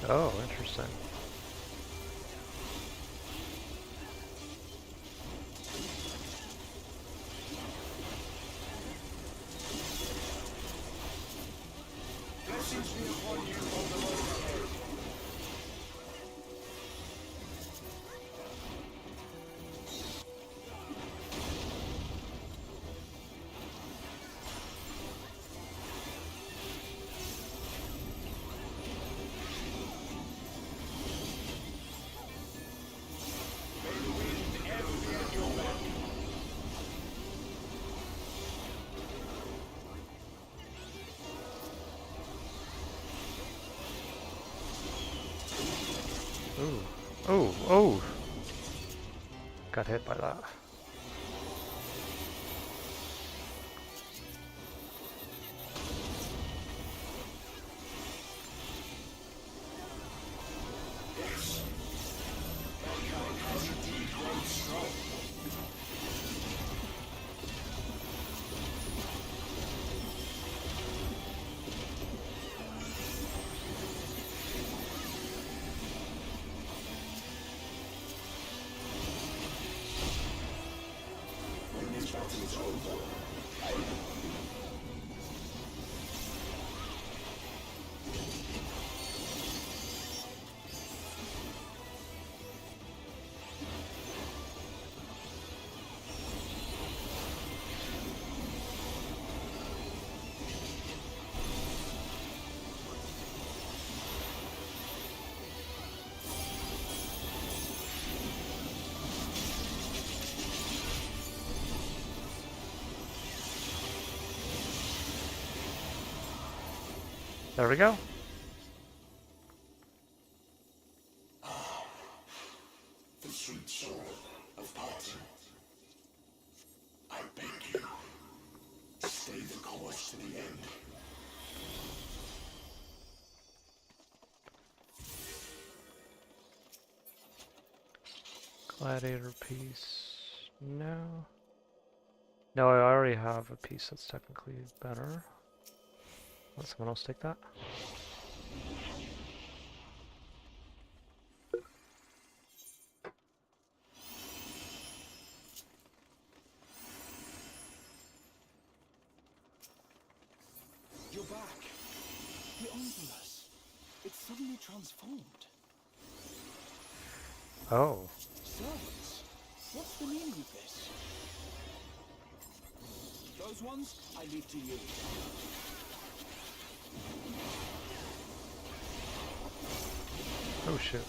Oh, interesting. Blessings be upon you on the road ahead. Ooh. Oh, oh! Got hit by that. There we go. The sweet soul of parting. I beg you, stay the course to the end. Gladiator piece. No. No, I already have a piece that's technically better. Let someone else take that. You're back. The omnibus. It's suddenly transformed. Oh. Servants? What's the meaning of this? Those ones, I leave to you. Oh shit.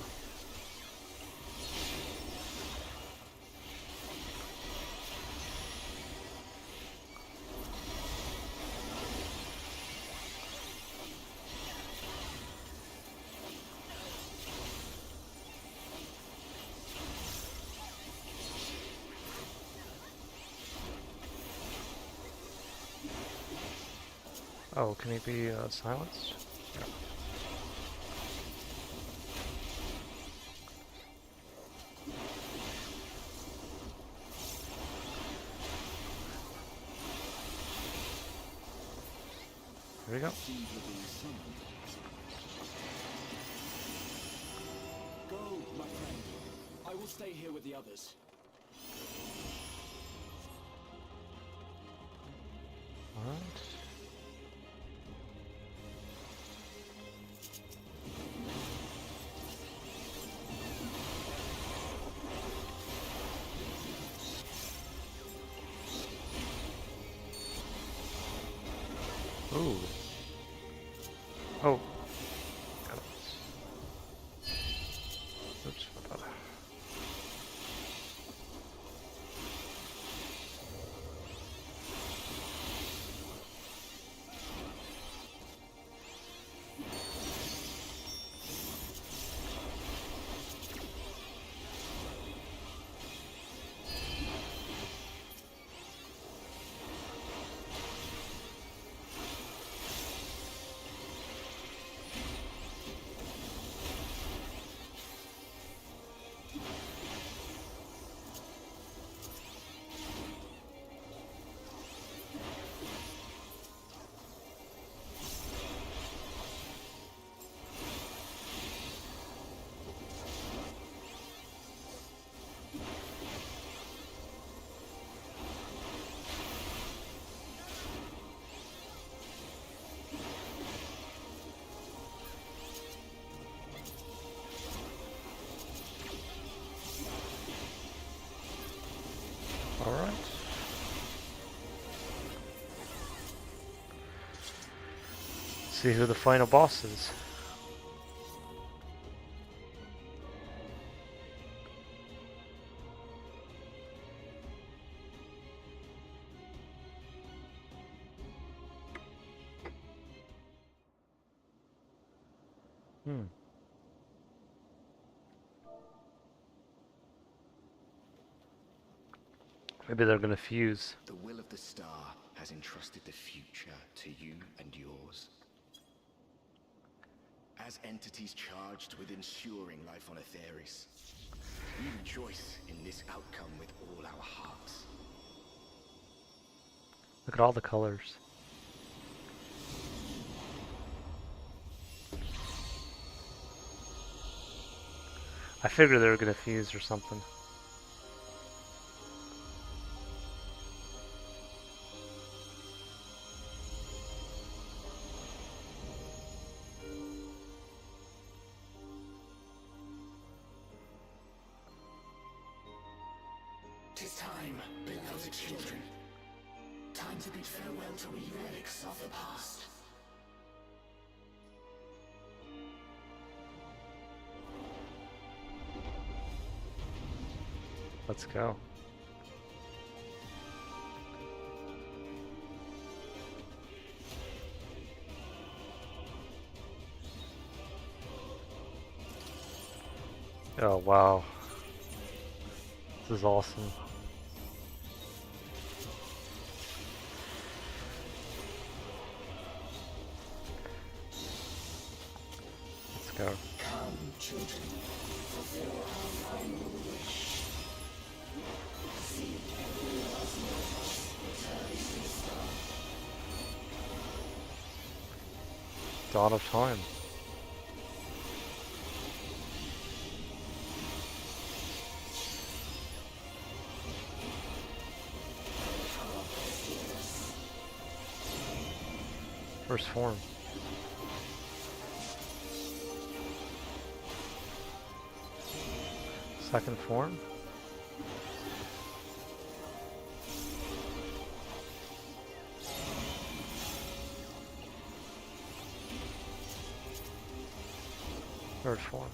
Oh, can he be silenced? Yeah. There we go. Seems we're being summoned. Go, my friend. I will stay here with the others. Alright. Ooh. Oh. Got it. Oops, what about that? Alright. See who the final boss is. Hmm. Maybe they're gonna fuse. The will of the star has entrusted the future to you and yours. As entities charged with ensuring life on Aetheris, we rejoice in this outcome with all our hearts. Look at all the colors. I figured they were gonna fuse or something. Tis time, beloved children. Time to bid farewell to relics of the past. Let's go. Oh wow. This is awesome. Let's go. Come, children, fulfill our final wish. See every last moment returns to the star. Dawn of time. First form. Second form. Third form.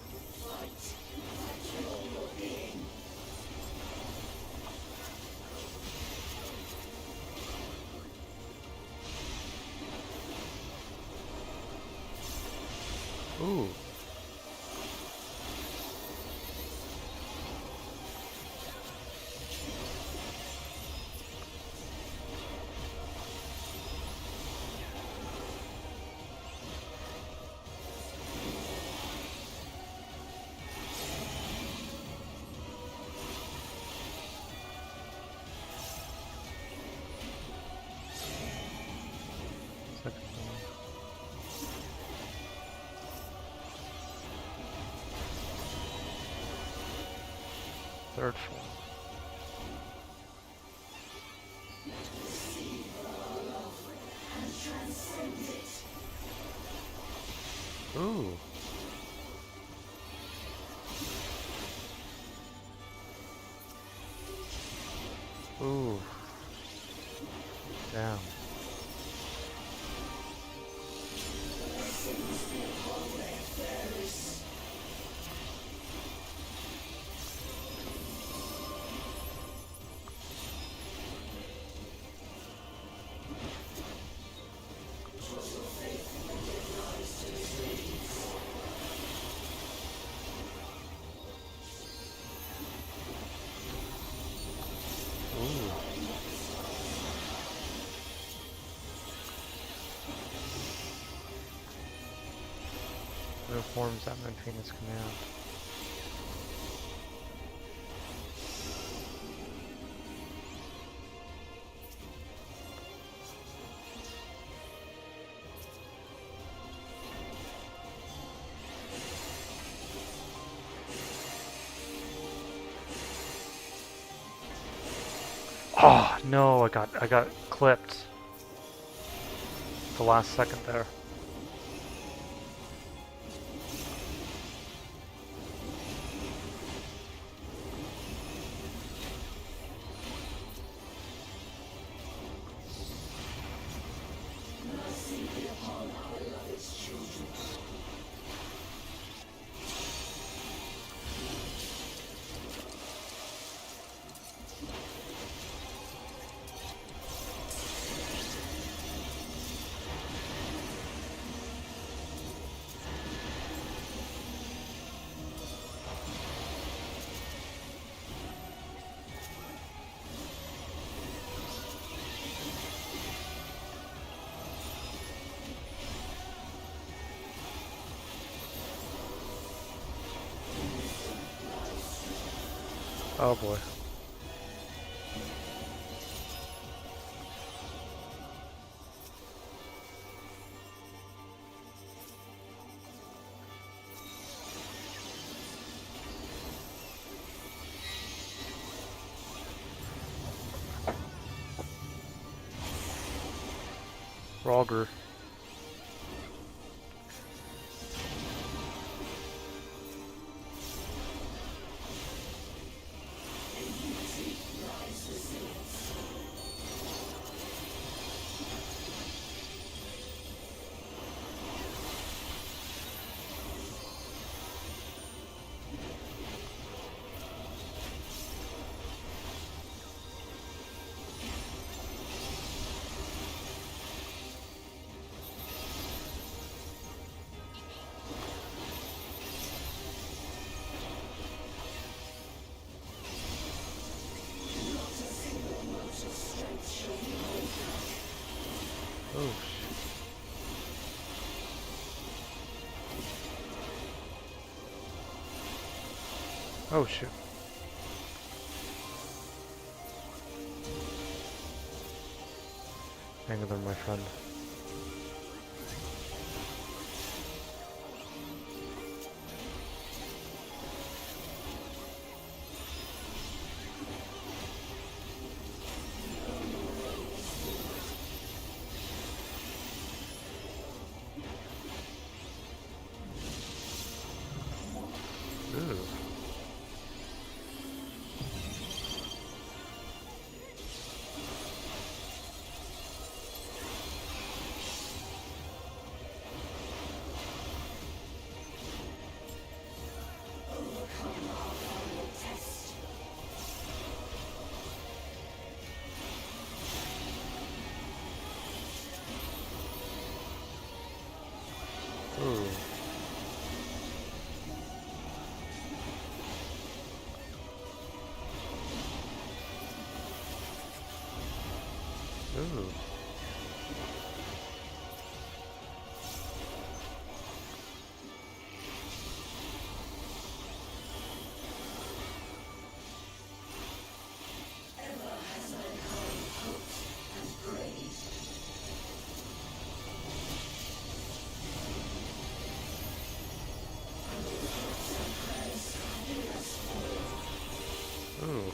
Ooh. Third form. Ooh. Ooh. Damn. Ooh. No forms at Manfina's command. Oh no, I got clipped. The last second there. Oh boy. Roger. Oh shit. Oh shoot. Hang in there, my friend. Ooh. Ooh. Ooh. Ooh.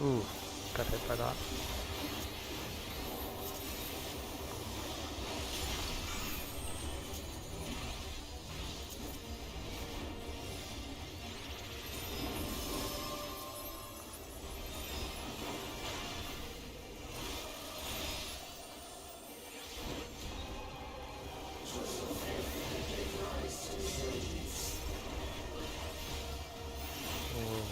Ooh, got hit by that. Ooh.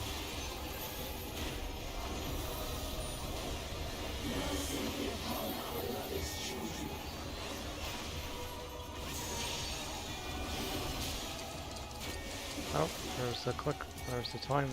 Oh, there's the click, there's the time.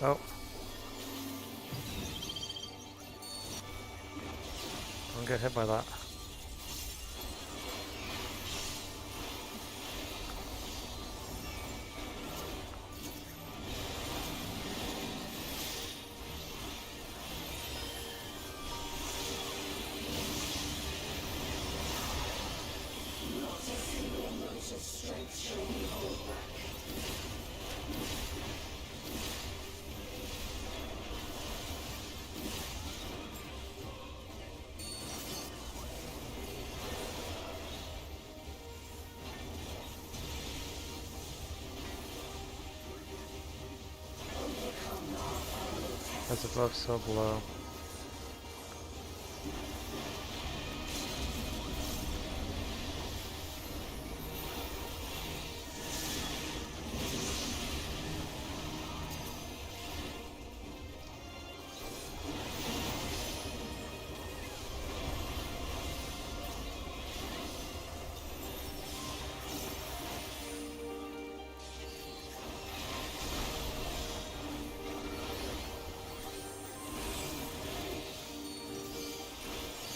Oh. Don't get hit by that. As above, so below.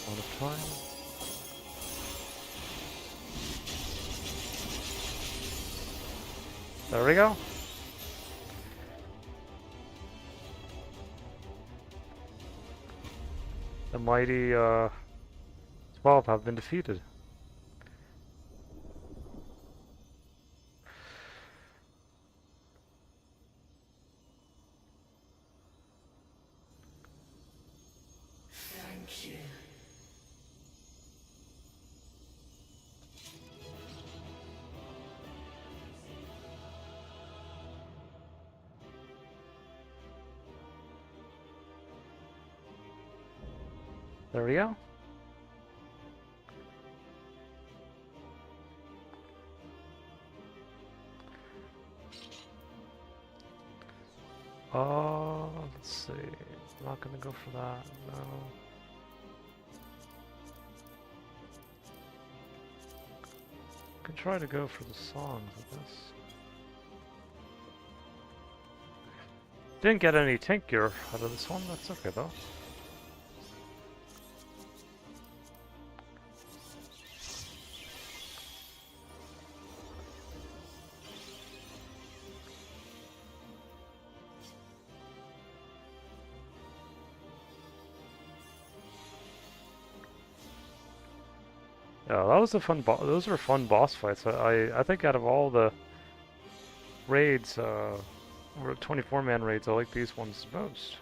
Out of time. There we go. The mighty 12 have been defeated. Thank you. There we go. Let's see. I'm not gonna go for that. No. Could try to go for the songs, I guess. Didn't get any tank gear out of this one. That's okay though. Yeah, that was a fun. Those were fun boss fights. I think out of all the raids, or 24-man raids, I like these ones the most.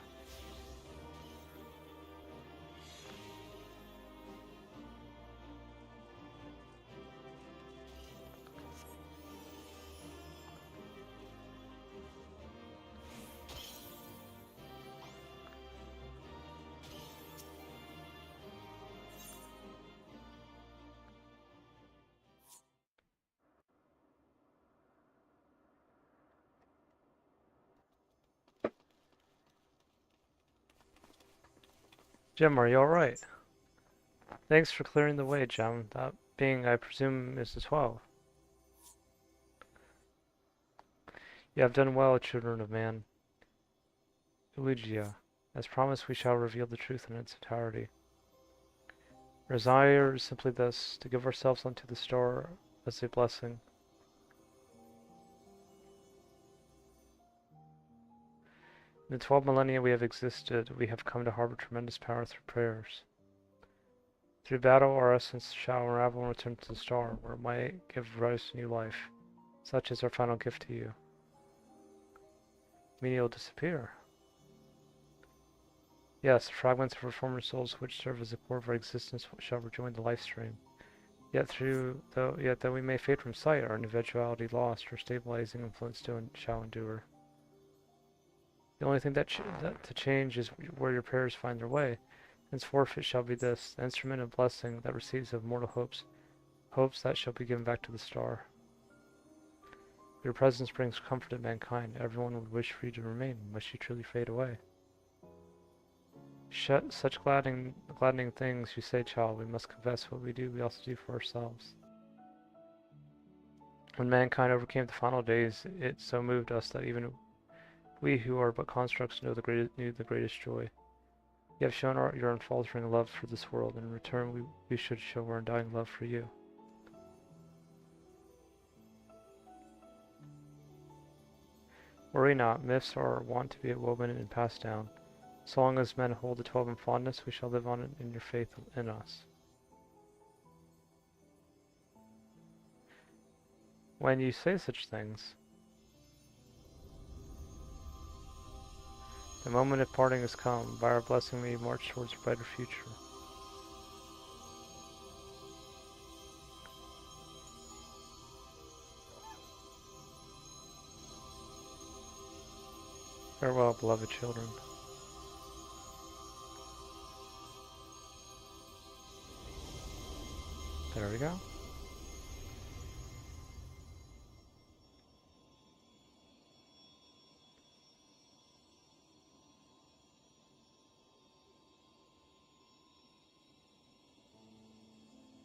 Jim, are you alright? Thanks for clearing the way, Jim. That being, I presume, is the 12. You have done well, children of man. Elegia, as promised, we shall reveal the truth in its entirety. Our desire is simply this, to give ourselves unto the star as a blessing. In the 12 millennia we have existed, we have come to harbor tremendous power through prayers. Through battle, our essence shall unravel and return to the star, where it might give rise to new life. Such is our final gift to you. Meaning it will disappear. Yes, the fragments of our former souls which serve as the core of our existence shall rejoin the life stream. Yet though we may fade from sight, our individuality lost, our stabilizing influence shall endure. The only thing that to change is where your prayers find their way. Henceforth it shall be this, the instrument of blessing that receives of mortal hopes, hopes that shall be given back to the star. Your presence brings comfort to mankind. Everyone would wish for you to remain, unless you truly fade away. Such gladdening things you say, child. We must confess what we do, we also do for ourselves. When mankind overcame the final days, it so moved us that even we who are but constructs knew the greatest joy. You have shown your unfaltering love for this world, and in return we should show our undying love for you. Worry not, myths are wont to be woven and passed down. So long as men hold the 12 in fondness, we shall live on in your faith in us. When you say such things, the moment of parting has come. By our blessing we march towards a brighter future. Farewell, beloved children. There we go.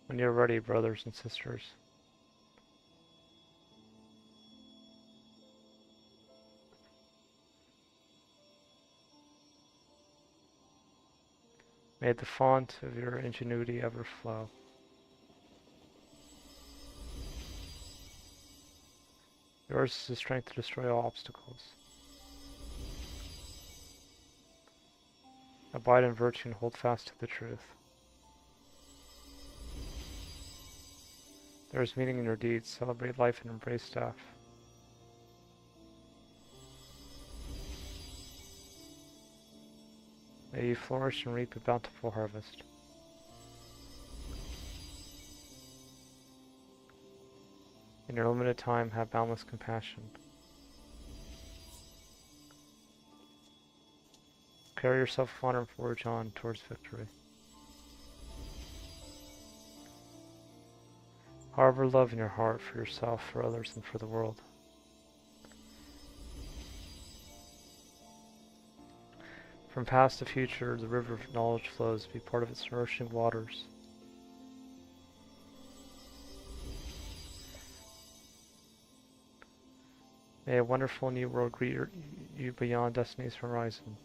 When you're ready, brothers and sisters. May the font of your ingenuity ever flow. Yours is the strength to destroy all obstacles. Abide in virtue and hold fast to the truth. There is meaning in your deeds. Celebrate life and embrace death. May you flourish and reap a bountiful harvest. In your limited time, have boundless compassion. Carry yourself with honor and forge on towards victory. Harbor love in your heart for yourself, for others, and for the world. From past to future, the river of knowledge flows. Be part of its nourishing waters. May a wonderful new world greet you beyond destiny's horizon.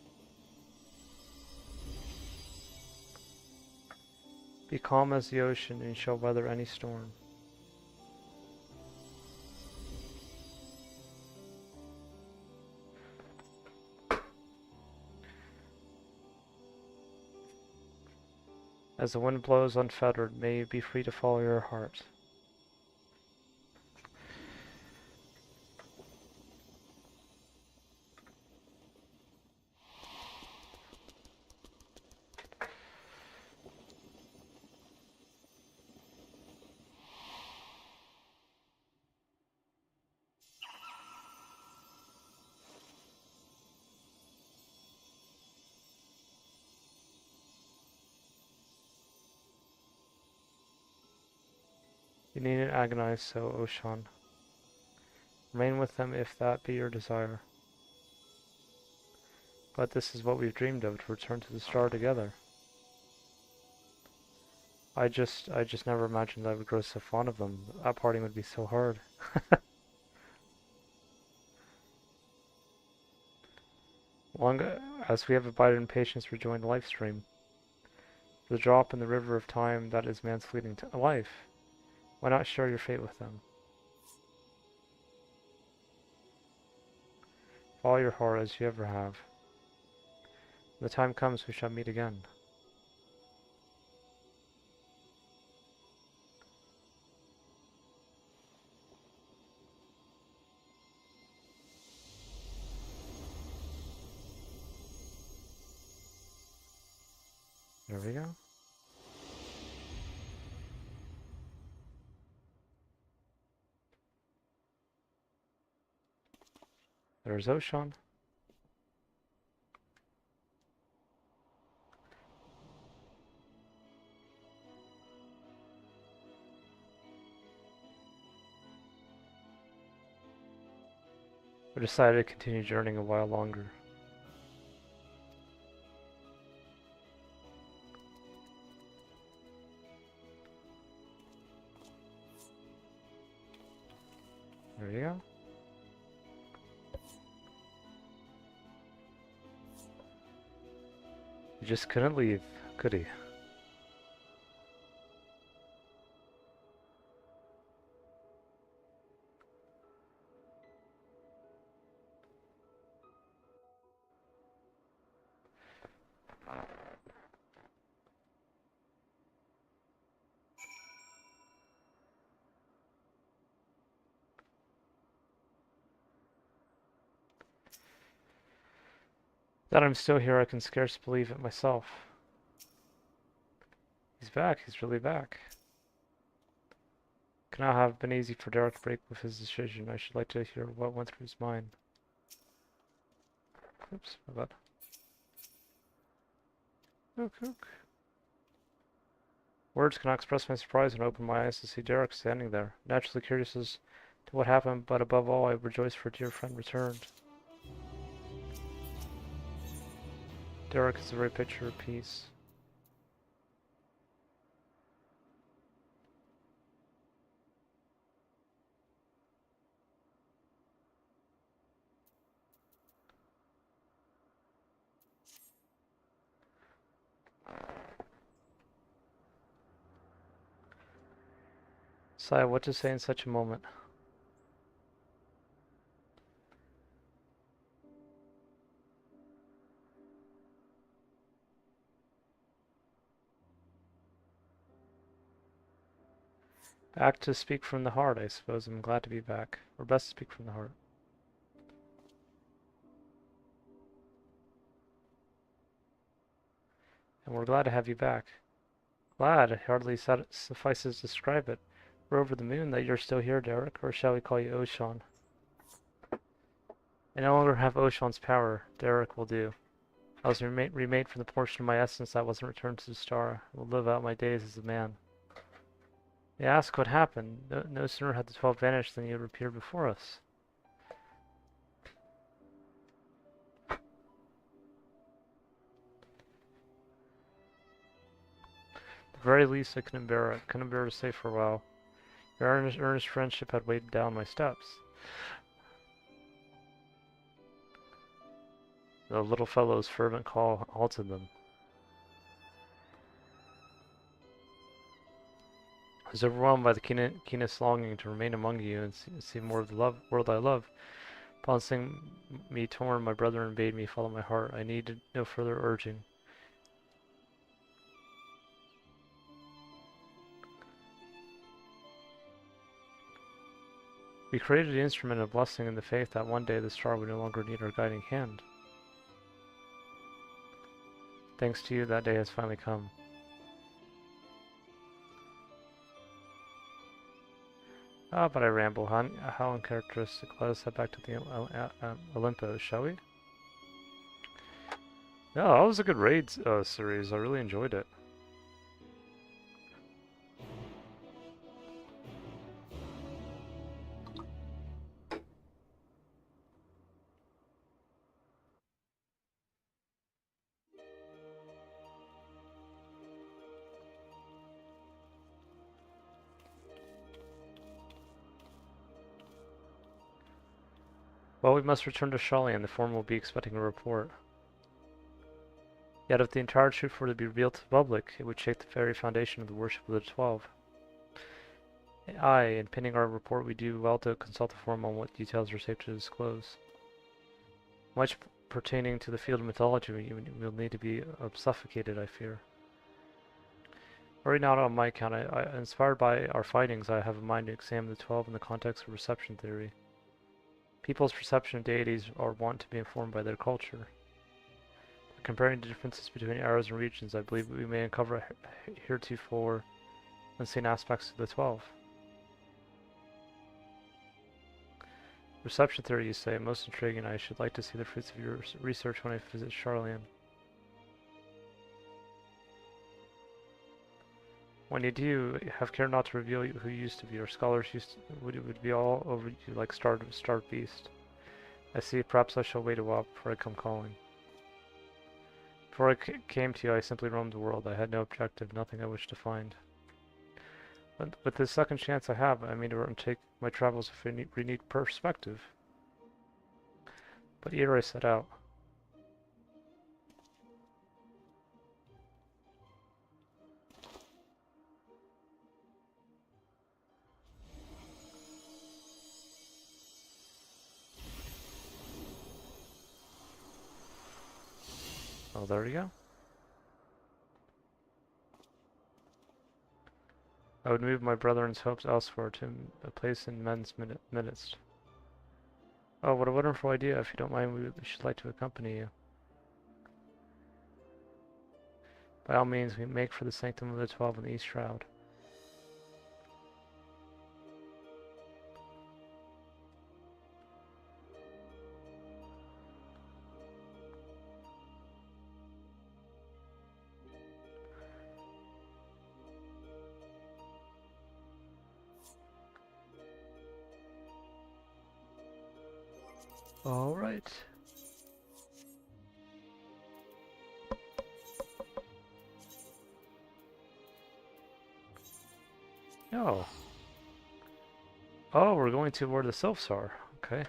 Be calm as the ocean and you shall weather any storm. As the wind blows unfettered, may you be free to follow your heart. You needn't agonize so, Oshan. Remain with them if that be your desire. But this is what we've dreamed of, to return to the star together. I just never imagined I would grow so fond of them. That parting would be so hard. Long as we have abided in patience, rejoin the life stream. The drop in the river of time that is man's fleeting life. Why not share your fate with them? Follow your heart as you ever have. When the time comes, we shall meet again. There we go. There's Oshan. We decided to continue journeying a while longer. There you go. He just couldn't leave, could he? That I'm still here, I can scarce believe it myself. He's back, he's really back. Could not have been easy for Derek to break with his decision. I should like to hear what went through his mind. Oops, my bad. Look. Words cannot express my surprise when I opened my eyes to see Derek standing there, naturally curious as to what happened, but above all, I rejoiced for a dear friend returned. Derek is the very picture of peace. Saya, what to say in such a moment? Back to speak from the heart, I suppose. I'm glad to be back. Or best to speak from the heart. And we're glad to have you back. Glad hardly suffices to describe it. We're over the moon that you're still here, Derek, or shall we call you Oshan? I no longer have Oshan's power. Derek will do. I was remade from the portion of my essence that wasn't returned to the star. I will live out my days as a man. They ask what happened. No sooner had the 12 vanished than you appeared before us. At the very least, I couldn't bear it. Couldn't bear to stay for a while. Your earnest friendship had weighed down my steps. The little fellow's fervent call halted them. I was overwhelmed by the keenest longing to remain among you and see more of the world I love. Upon seeing me torn, my brethren bade me follow my heart. I needed no further urging. We created the instrument of blessing in the faith that one day the star would no longer need our guiding hand. Thanks to you, that day has finally come. Ah, but I ramble. How uncharacteristic. Let us head back to the Olympos, shall we? Yeah, that was a good raid series. I really enjoyed it. Well, we must return to Shali, and the foreman will be expecting a report. Yet if the entire truth were to be revealed to the public, it would shake the very foundation of the worship of the 12. Aye, in pinning our report, we do well to consult the foreman on what details are safe to disclose. Much pertaining to the field of mythology will need to be suffocated, I fear. Right now, on my account, inspired by our findings, I have in mind to examine the 12 in the context of reception theory. People's perception of deities are wont to be informed by their culture. By comparing the differences between eras and regions, I believe we may uncover heretofore unseen aspects of the 12. Reception theory, you say, most intriguing. I should like to see the fruits of your research when I visit Charlian. When you do, have care not to reveal who you used to be. Our scholars would be all over you like starved beast. I see. Perhaps I shall wait a while before I come calling. Before I came to you, I simply roamed the world. I had no objective, nothing I wished to find. But with this second chance I have, I mean to undertake my travels with renewed perspective. But ere I set out. Oh, there we go. I would move my brethren's hopes elsewhere to a place in men's midst. Oh, what a wonderful idea. If you don't mind, we should like to accompany you. By all means, we make for the sanctum of the 12 in the East Shroud. All right. Oh. Oh, we're going to where the sylphs are. Okay.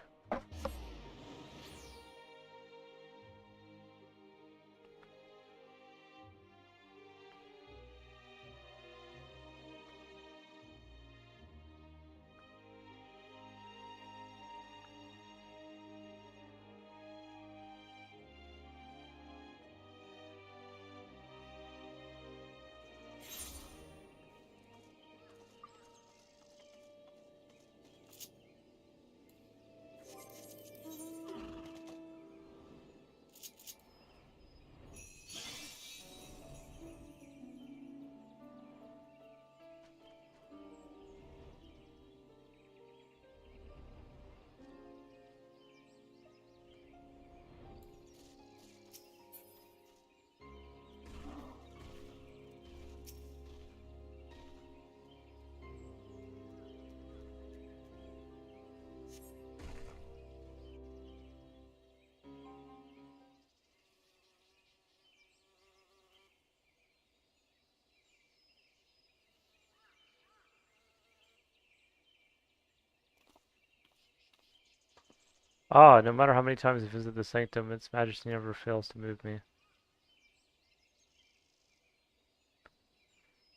Ah, no matter how many times I visit the sanctum, its majesty never fails to move me.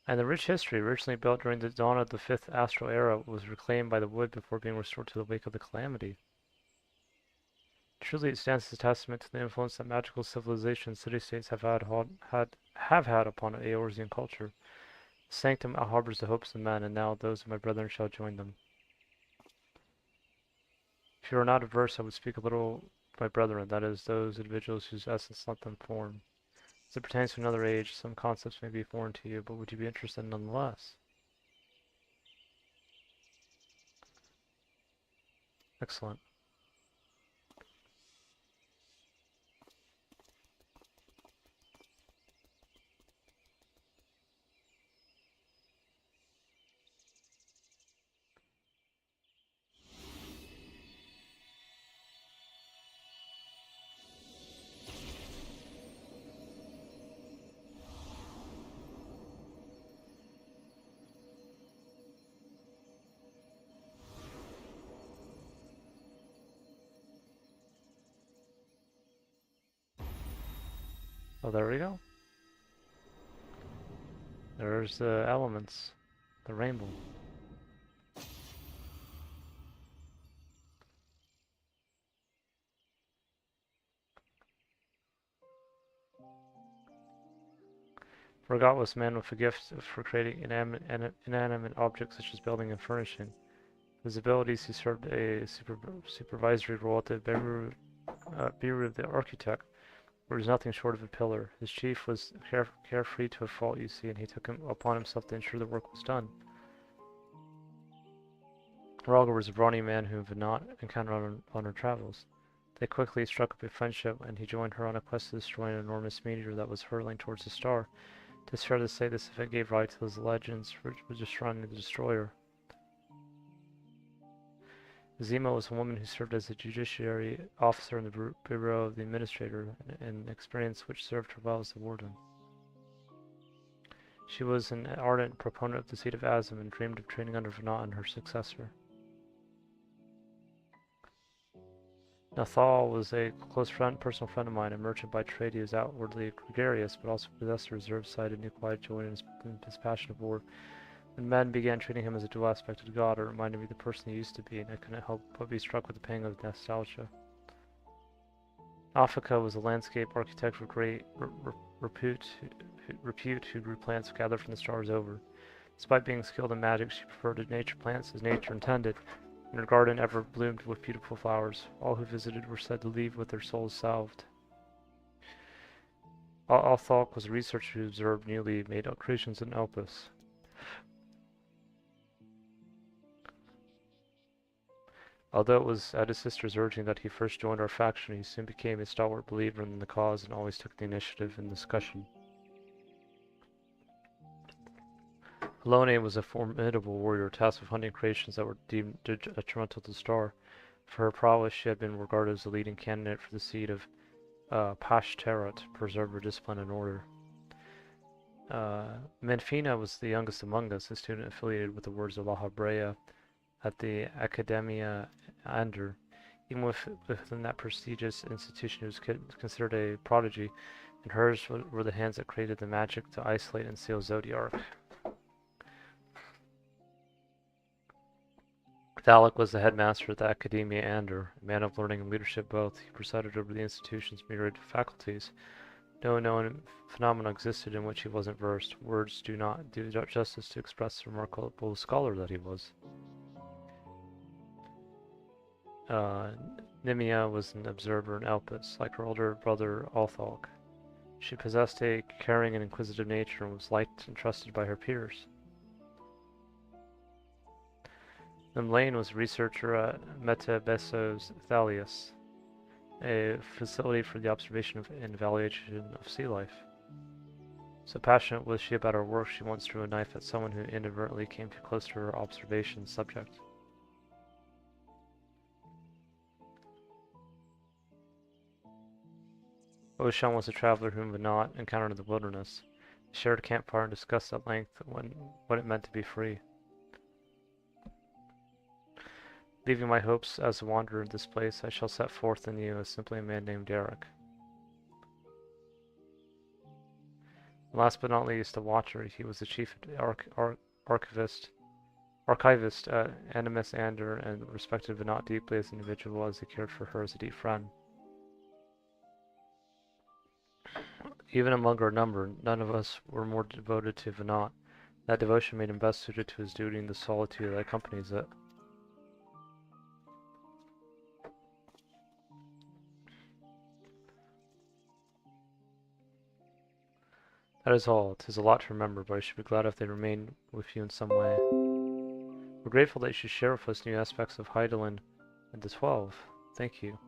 And the rich history, originally built during the dawn of the fifth astral era, was reclaimed by the wood before being restored to the wake of the calamity. Truly, it stands as a testament to the influence that magical civilizations, city-states have had upon Eorzean culture. The sanctum harbors the hopes of men, and now those of my brethren shall join them. If you are not averse, I would speak a little of my brethren, that is, those individuals whose essence lent them form. As it pertains to another age, some concepts may be foreign to you, but would you be interested nonetheless? Excellent. Oh, there we go. There's the elements. The rainbow. Forgot was man with a gift for creating inanimate objects such as building and furnishing. His abilities, he served a supervisory role at the Bureau of the Architect, where he was nothing short of a pillar. His chief was carefree to a fault, you see, and he took upon himself to ensure the work was done. Raga was a brawny man whom Venat encountered on her travels. They quickly struck up a friendship, and he joined her on a quest to destroy an enormous meteor that was hurtling towards the star. It is fair to say this event gave rise to those legends for destroying the destroyer. Zima was a woman who served as a judiciary officer in the Bureau of the Administrator, an experience which served her well as a warden. She was an ardent proponent of the seat of Azim and dreamed of training under Venat and her successor. Nathal was a close personal friend of mine, a merchant by trade. He was outwardly gregarious, but also possessed a reserved side and knew quiet joy in his passion of war. When men began treating him as a dual-aspected god, it reminded me of the person he used to be, and I couldn't help but be struck with the pang of nostalgia. Africa was a landscape architect of great repute who grew plants gathered from the stars over. Despite being skilled in magic, she preferred nature plants as nature intended, and her garden ever bloomed with beautiful flowers. All who visited were said to leave with their souls salved. Althalk was a researcher who observed newly made creations in Elpis. Although it was at his sister's urging that he first joined our faction, he soon became a stalwart believer in the cause and always took the initiative in discussion. Alone was a formidable warrior tasked with hunting creations that were deemed detrimental to the star. For her prowess, she had been regarded as the leading candidate for the seat of Pashtera to preserve her discipline and order. Menfina was the youngest among us, a student affiliated with the Words of La Habrea at the Academia Ander. Even within that prestigious institution, she was considered a prodigy, and hers were the hands that created the magic to isolate and seal Zodiark. Thalic was the headmaster at the Academia Ander, a man of learning and leadership both. He presided over the institution's myriad faculties. No known phenomena existed in which he wasn't versed. Words do not do justice to express the remarkable scholar that he was. Nimia was an observer in Elpis, like her older brother Althalk. She possessed a caring and inquisitive nature and was liked and trusted by her peers. Lane was a researcher at Metabesos Thalias, a facility for the observation and evaluation of sea life. So passionate was she about her work, she once drew a knife at someone who inadvertently came too close to her observation subject. Oshan was a traveler whom Venat encountered in the wilderness. They shared a campfire and discussed at length what it meant to be free. Leaving my hopes as a wanderer in this place, I shall set forth anew as simply a man named Derek. Last but not least, a watcher, he was the chief archivist at Animus Ander and respected Venat deeply as an individual as he cared for her as a deep friend. Even among our number, none of us were more devoted to Venat. That devotion made him best suited to his duty in the solitude that accompanies it. That is all. 'Tis a lot to remember, but I should be glad if they remain with you in some way. We're grateful that you should share with us new aspects of Hydaelyn and the 12. Thank you.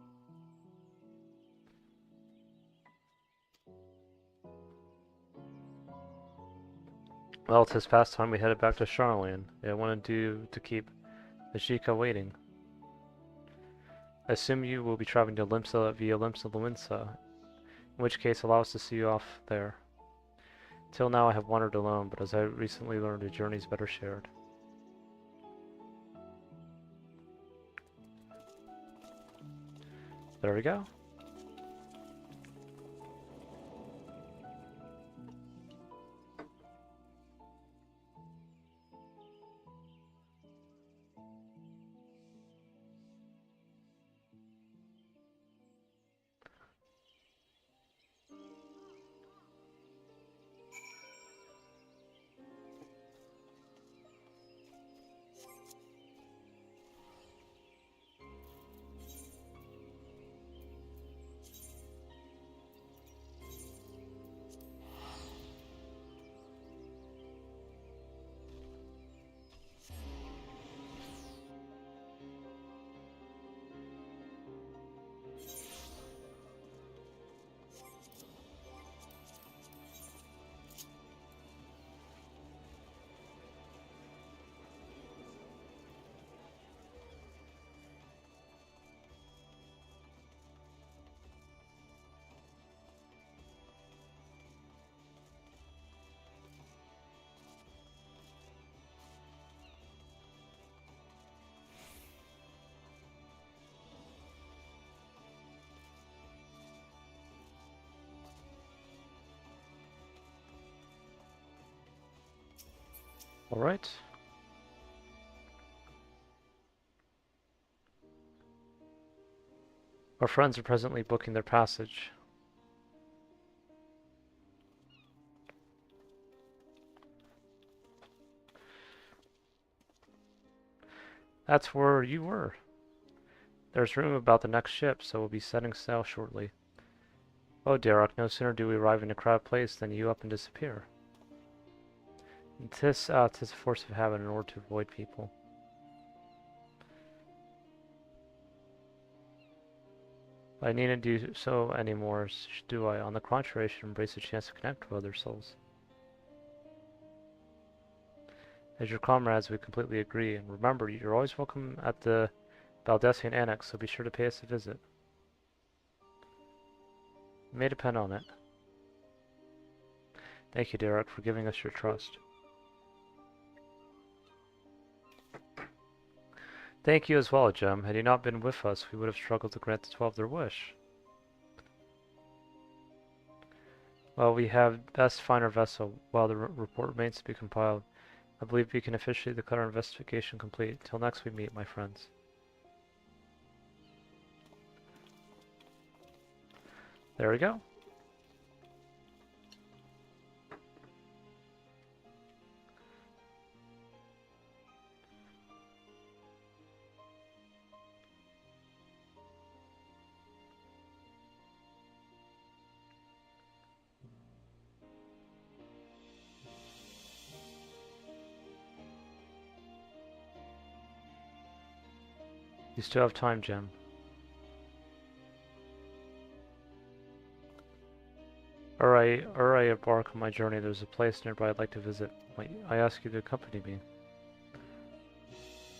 Well, 'tis past time we headed back to Charlayan. I wanted to keep Ajika waiting. I assume you will be traveling to Limsa via Limsa Luinsa, in which case allow us to see you off there. Till now I have wandered alone, but as I recently learned, a journey is better shared. There we go. Alright. Our friends are presently booking their passage. That's where you were. There's room about the next ship, so we'll be setting sail shortly. Oh, Derek, no sooner do we arrive in a crowded place than you up and disappear. Tis a force of habit in order to avoid people. I needn't do so anymore, do I? On the contrary, I should embrace the chance to connect with other souls. As your comrades, we completely agree, and remember, you're always welcome at the Baldessian Annex, so be sure to pay us a visit. You may depend on it. Thank you, Derek, for giving us your trust. Thank you as well, Jem. Had you not been with us, we would have struggled to grant the 12 their wish. Well, we have best find our vessel while the report remains to be compiled. I believe we can officially declare our investigation complete. Till next we meet, my friends. There we go. You still have time, Jem. Ere I embark on my journey, there's a place nearby I'd like to visit. I ask you to accompany me.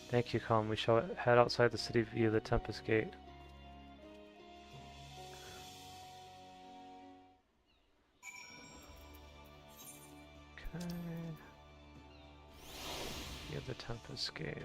Thank you, come. We shall head outside the city via the Tempest Gate. Okay. Via the Tempest Gate.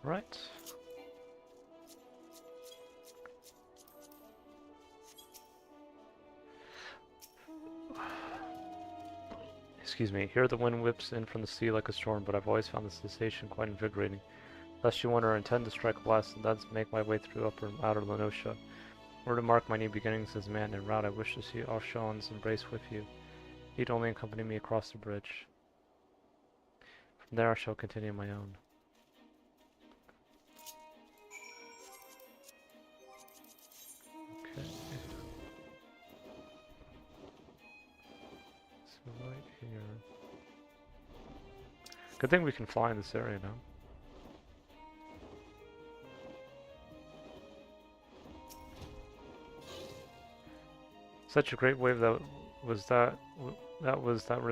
Right. Excuse me. Here the wind whips in from the sea like a storm, but I've always found the sensation quite invigorating. Lest you wonder, I intend to strike west and thence make my way through upper and outer Lenosha. In order to mark my new beginnings as a man en route, I wish to see Arshon's embrace with you. Need only accompany me across the bridge. From there I shall continue my own. Okay. So right here. Good thing we can fly in this area now. Such a great wave that ripped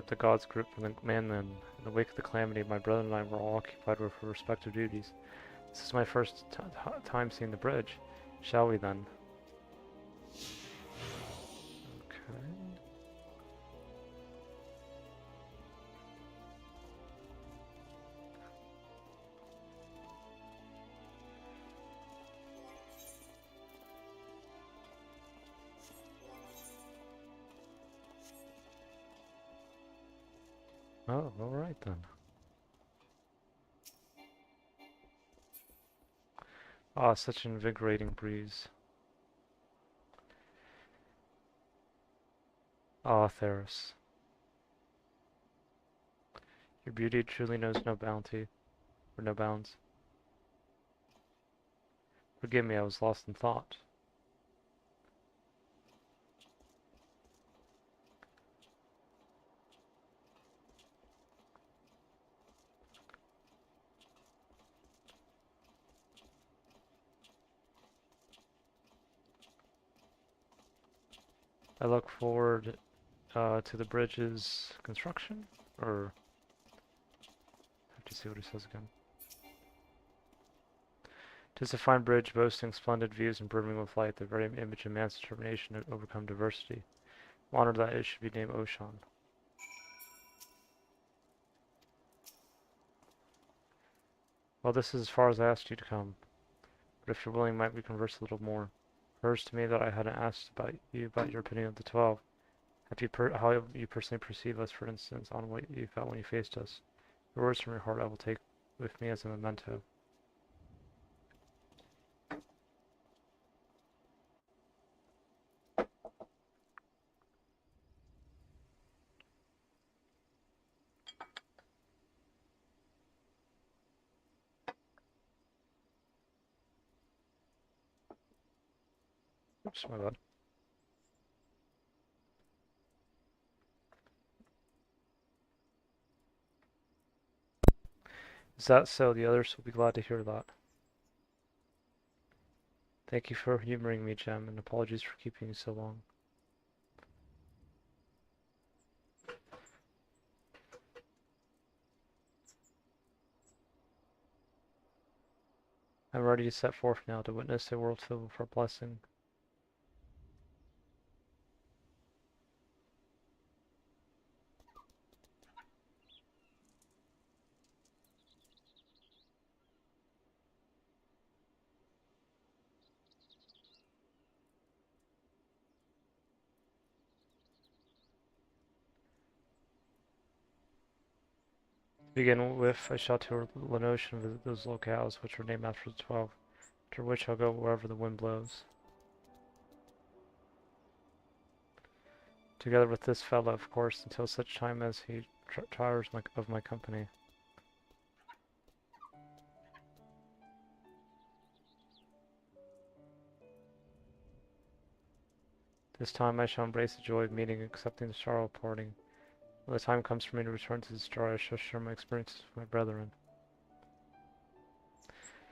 the gods group from the mainland. In the wake of the calamity, my brother and I were all occupied with our respective duties. This is my first time seeing the bridge. Shall we then? Okay. Oh, alright then. Ah, such an invigorating breeze. Ah, Theros. Your beauty truly knows no bounty, or no bounds. Forgive me, I was lost in thought. I look forward to the bridge's construction, or I have to see what it says again. 'Tis a fine bridge boasting splendid views and brimming with light, the very image of man's determination to overcome diversity. I'm honored that it should be named Oshan. Well, this is as far as I asked you to come, but if you're willing, might we converse a little more? It occurs to me that I hadn't asked about your opinion of the 12. How you personally perceive us, for instance, on what you felt when you faced us. Your words from your heart I will take with me as a memento. Oops, my bad. Is that so? The others will be glad to hear that. Thank you for humoring me, Gem, and apologies for keeping you so long. I'm ready to set forth now to witness a world filled with our blessing. To begin with, I shall to Lenotion visit those locales which are named after the 12, after which I'll go wherever the wind blows. Together with this fellow, of course, until such time as he tires of my company. This time I shall embrace the joy of meeting and accepting the sorrow of parting. When the time comes for me to return to the star, I shall share my experiences with my brethren.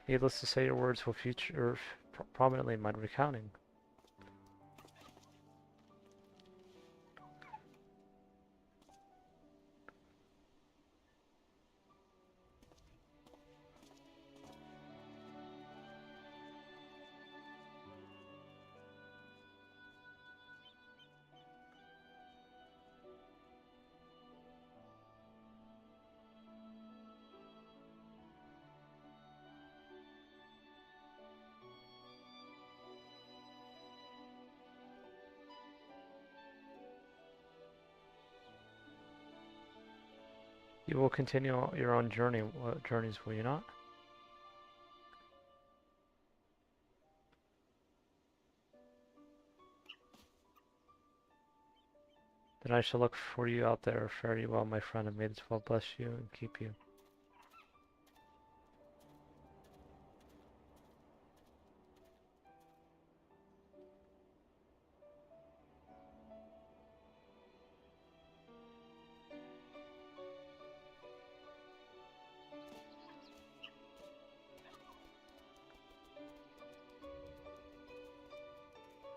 Needless to say, your words will feature prominently in my recounting. You will continue your own journeys, will you not? Then I shall look for you out there. Fare you well, my friend, and may the 12 bless you and keep you.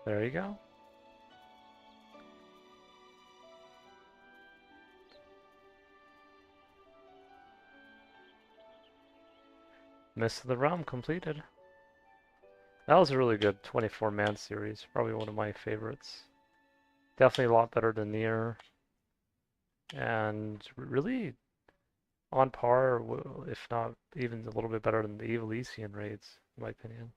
There you go. Mist of the Realm completed. That was a really good 24-man series. Probably one of my favorites. Definitely a lot better than Nier. And really on par, if not even a little bit better than the Evilisian raids, in my opinion.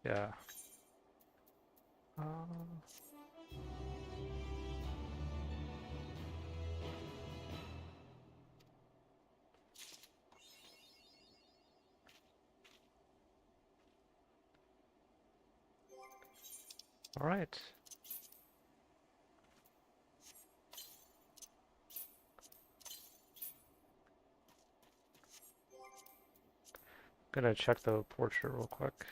Yeah. All right. Gonna check the portrait real quick.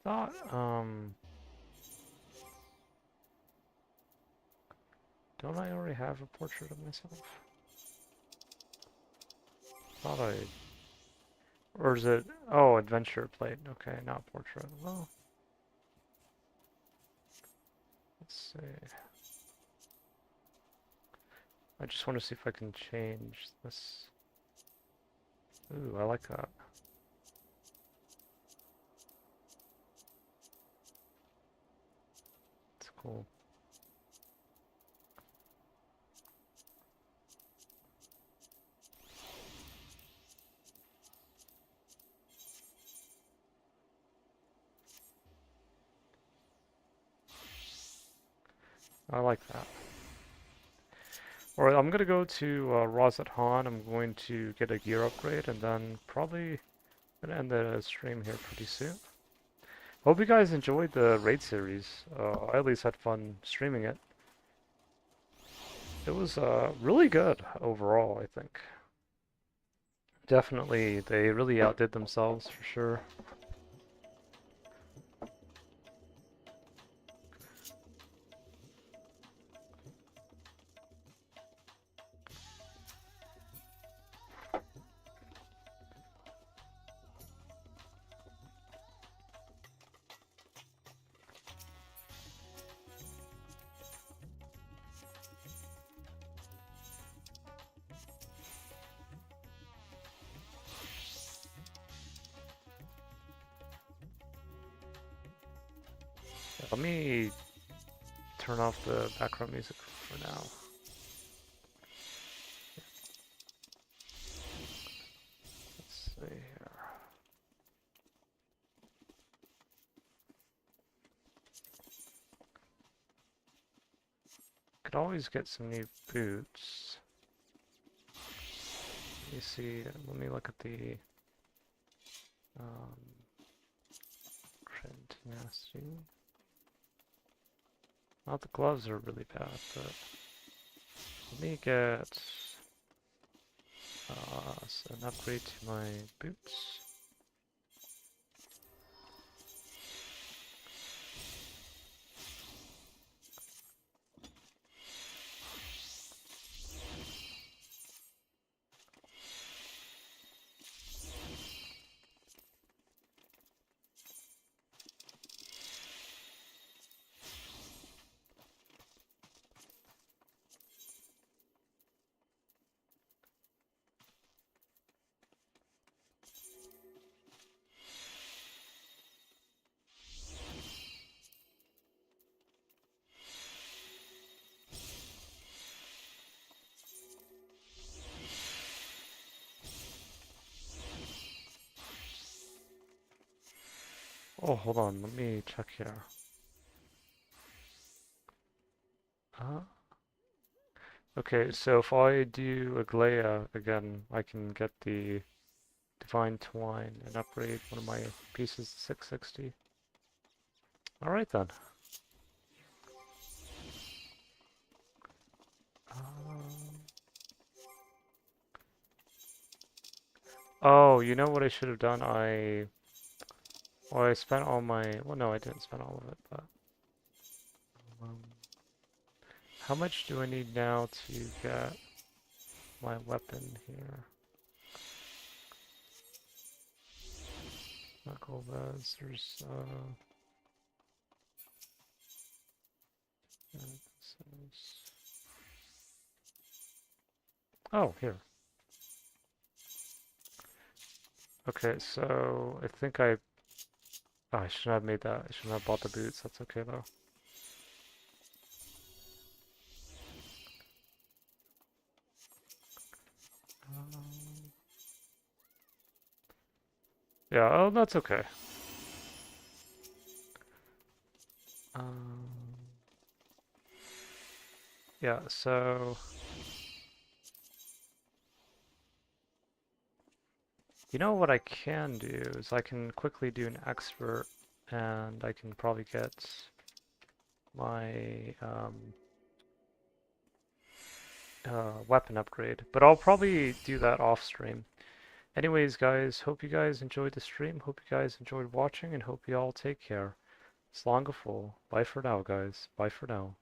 Thought, don't I already have a portrait of myself? Thought I... Or is it... Oh, adventure plate. Okay, not portrait. Well... Let's see... I just want to see if I can change this. Ooh, I like that. It's cool. I like that. Alright, I'm gonna go to Rosette Han. I'm going to get a gear upgrade and then probably gonna end the stream here pretty soon. Hope you guys enjoyed the raid series. I at least had fun streaming it. It was really good overall, I think. Definitely, they really outdid themselves for sure. Let me turn off the background music for now. Let's see here. Could always get some new boots. Let me see, let me look at the trend tenacity. Not the gloves are really bad, but let me get an upgrade to my boots. Oh, hold on, let me check here. Okay, so if I do a Thaleia again, I can get the Divine Twine and upgrade one of my pieces to 660. Alright then. Oh, you know what I should have done? Well, I spent all my... Well, no, I didn't spend all of it, but... how much do I need now to get my weapon here? Knuckle Vez, there's, oh, here. Okay, so I think oh, I shouldn't have made that. I shouldn't have bought the boots. That's okay though. Yeah, oh, that's okay. Yeah, so... You know what I can do is I can quickly do an expert and I can probably get my weapon upgrade, but I'll probably do that off stream. Anyways, guys, hope you guys enjoyed the stream, hope you guys enjoyed watching, and hope you all take care. Slongaful. Bye for now, guys. Bye for now.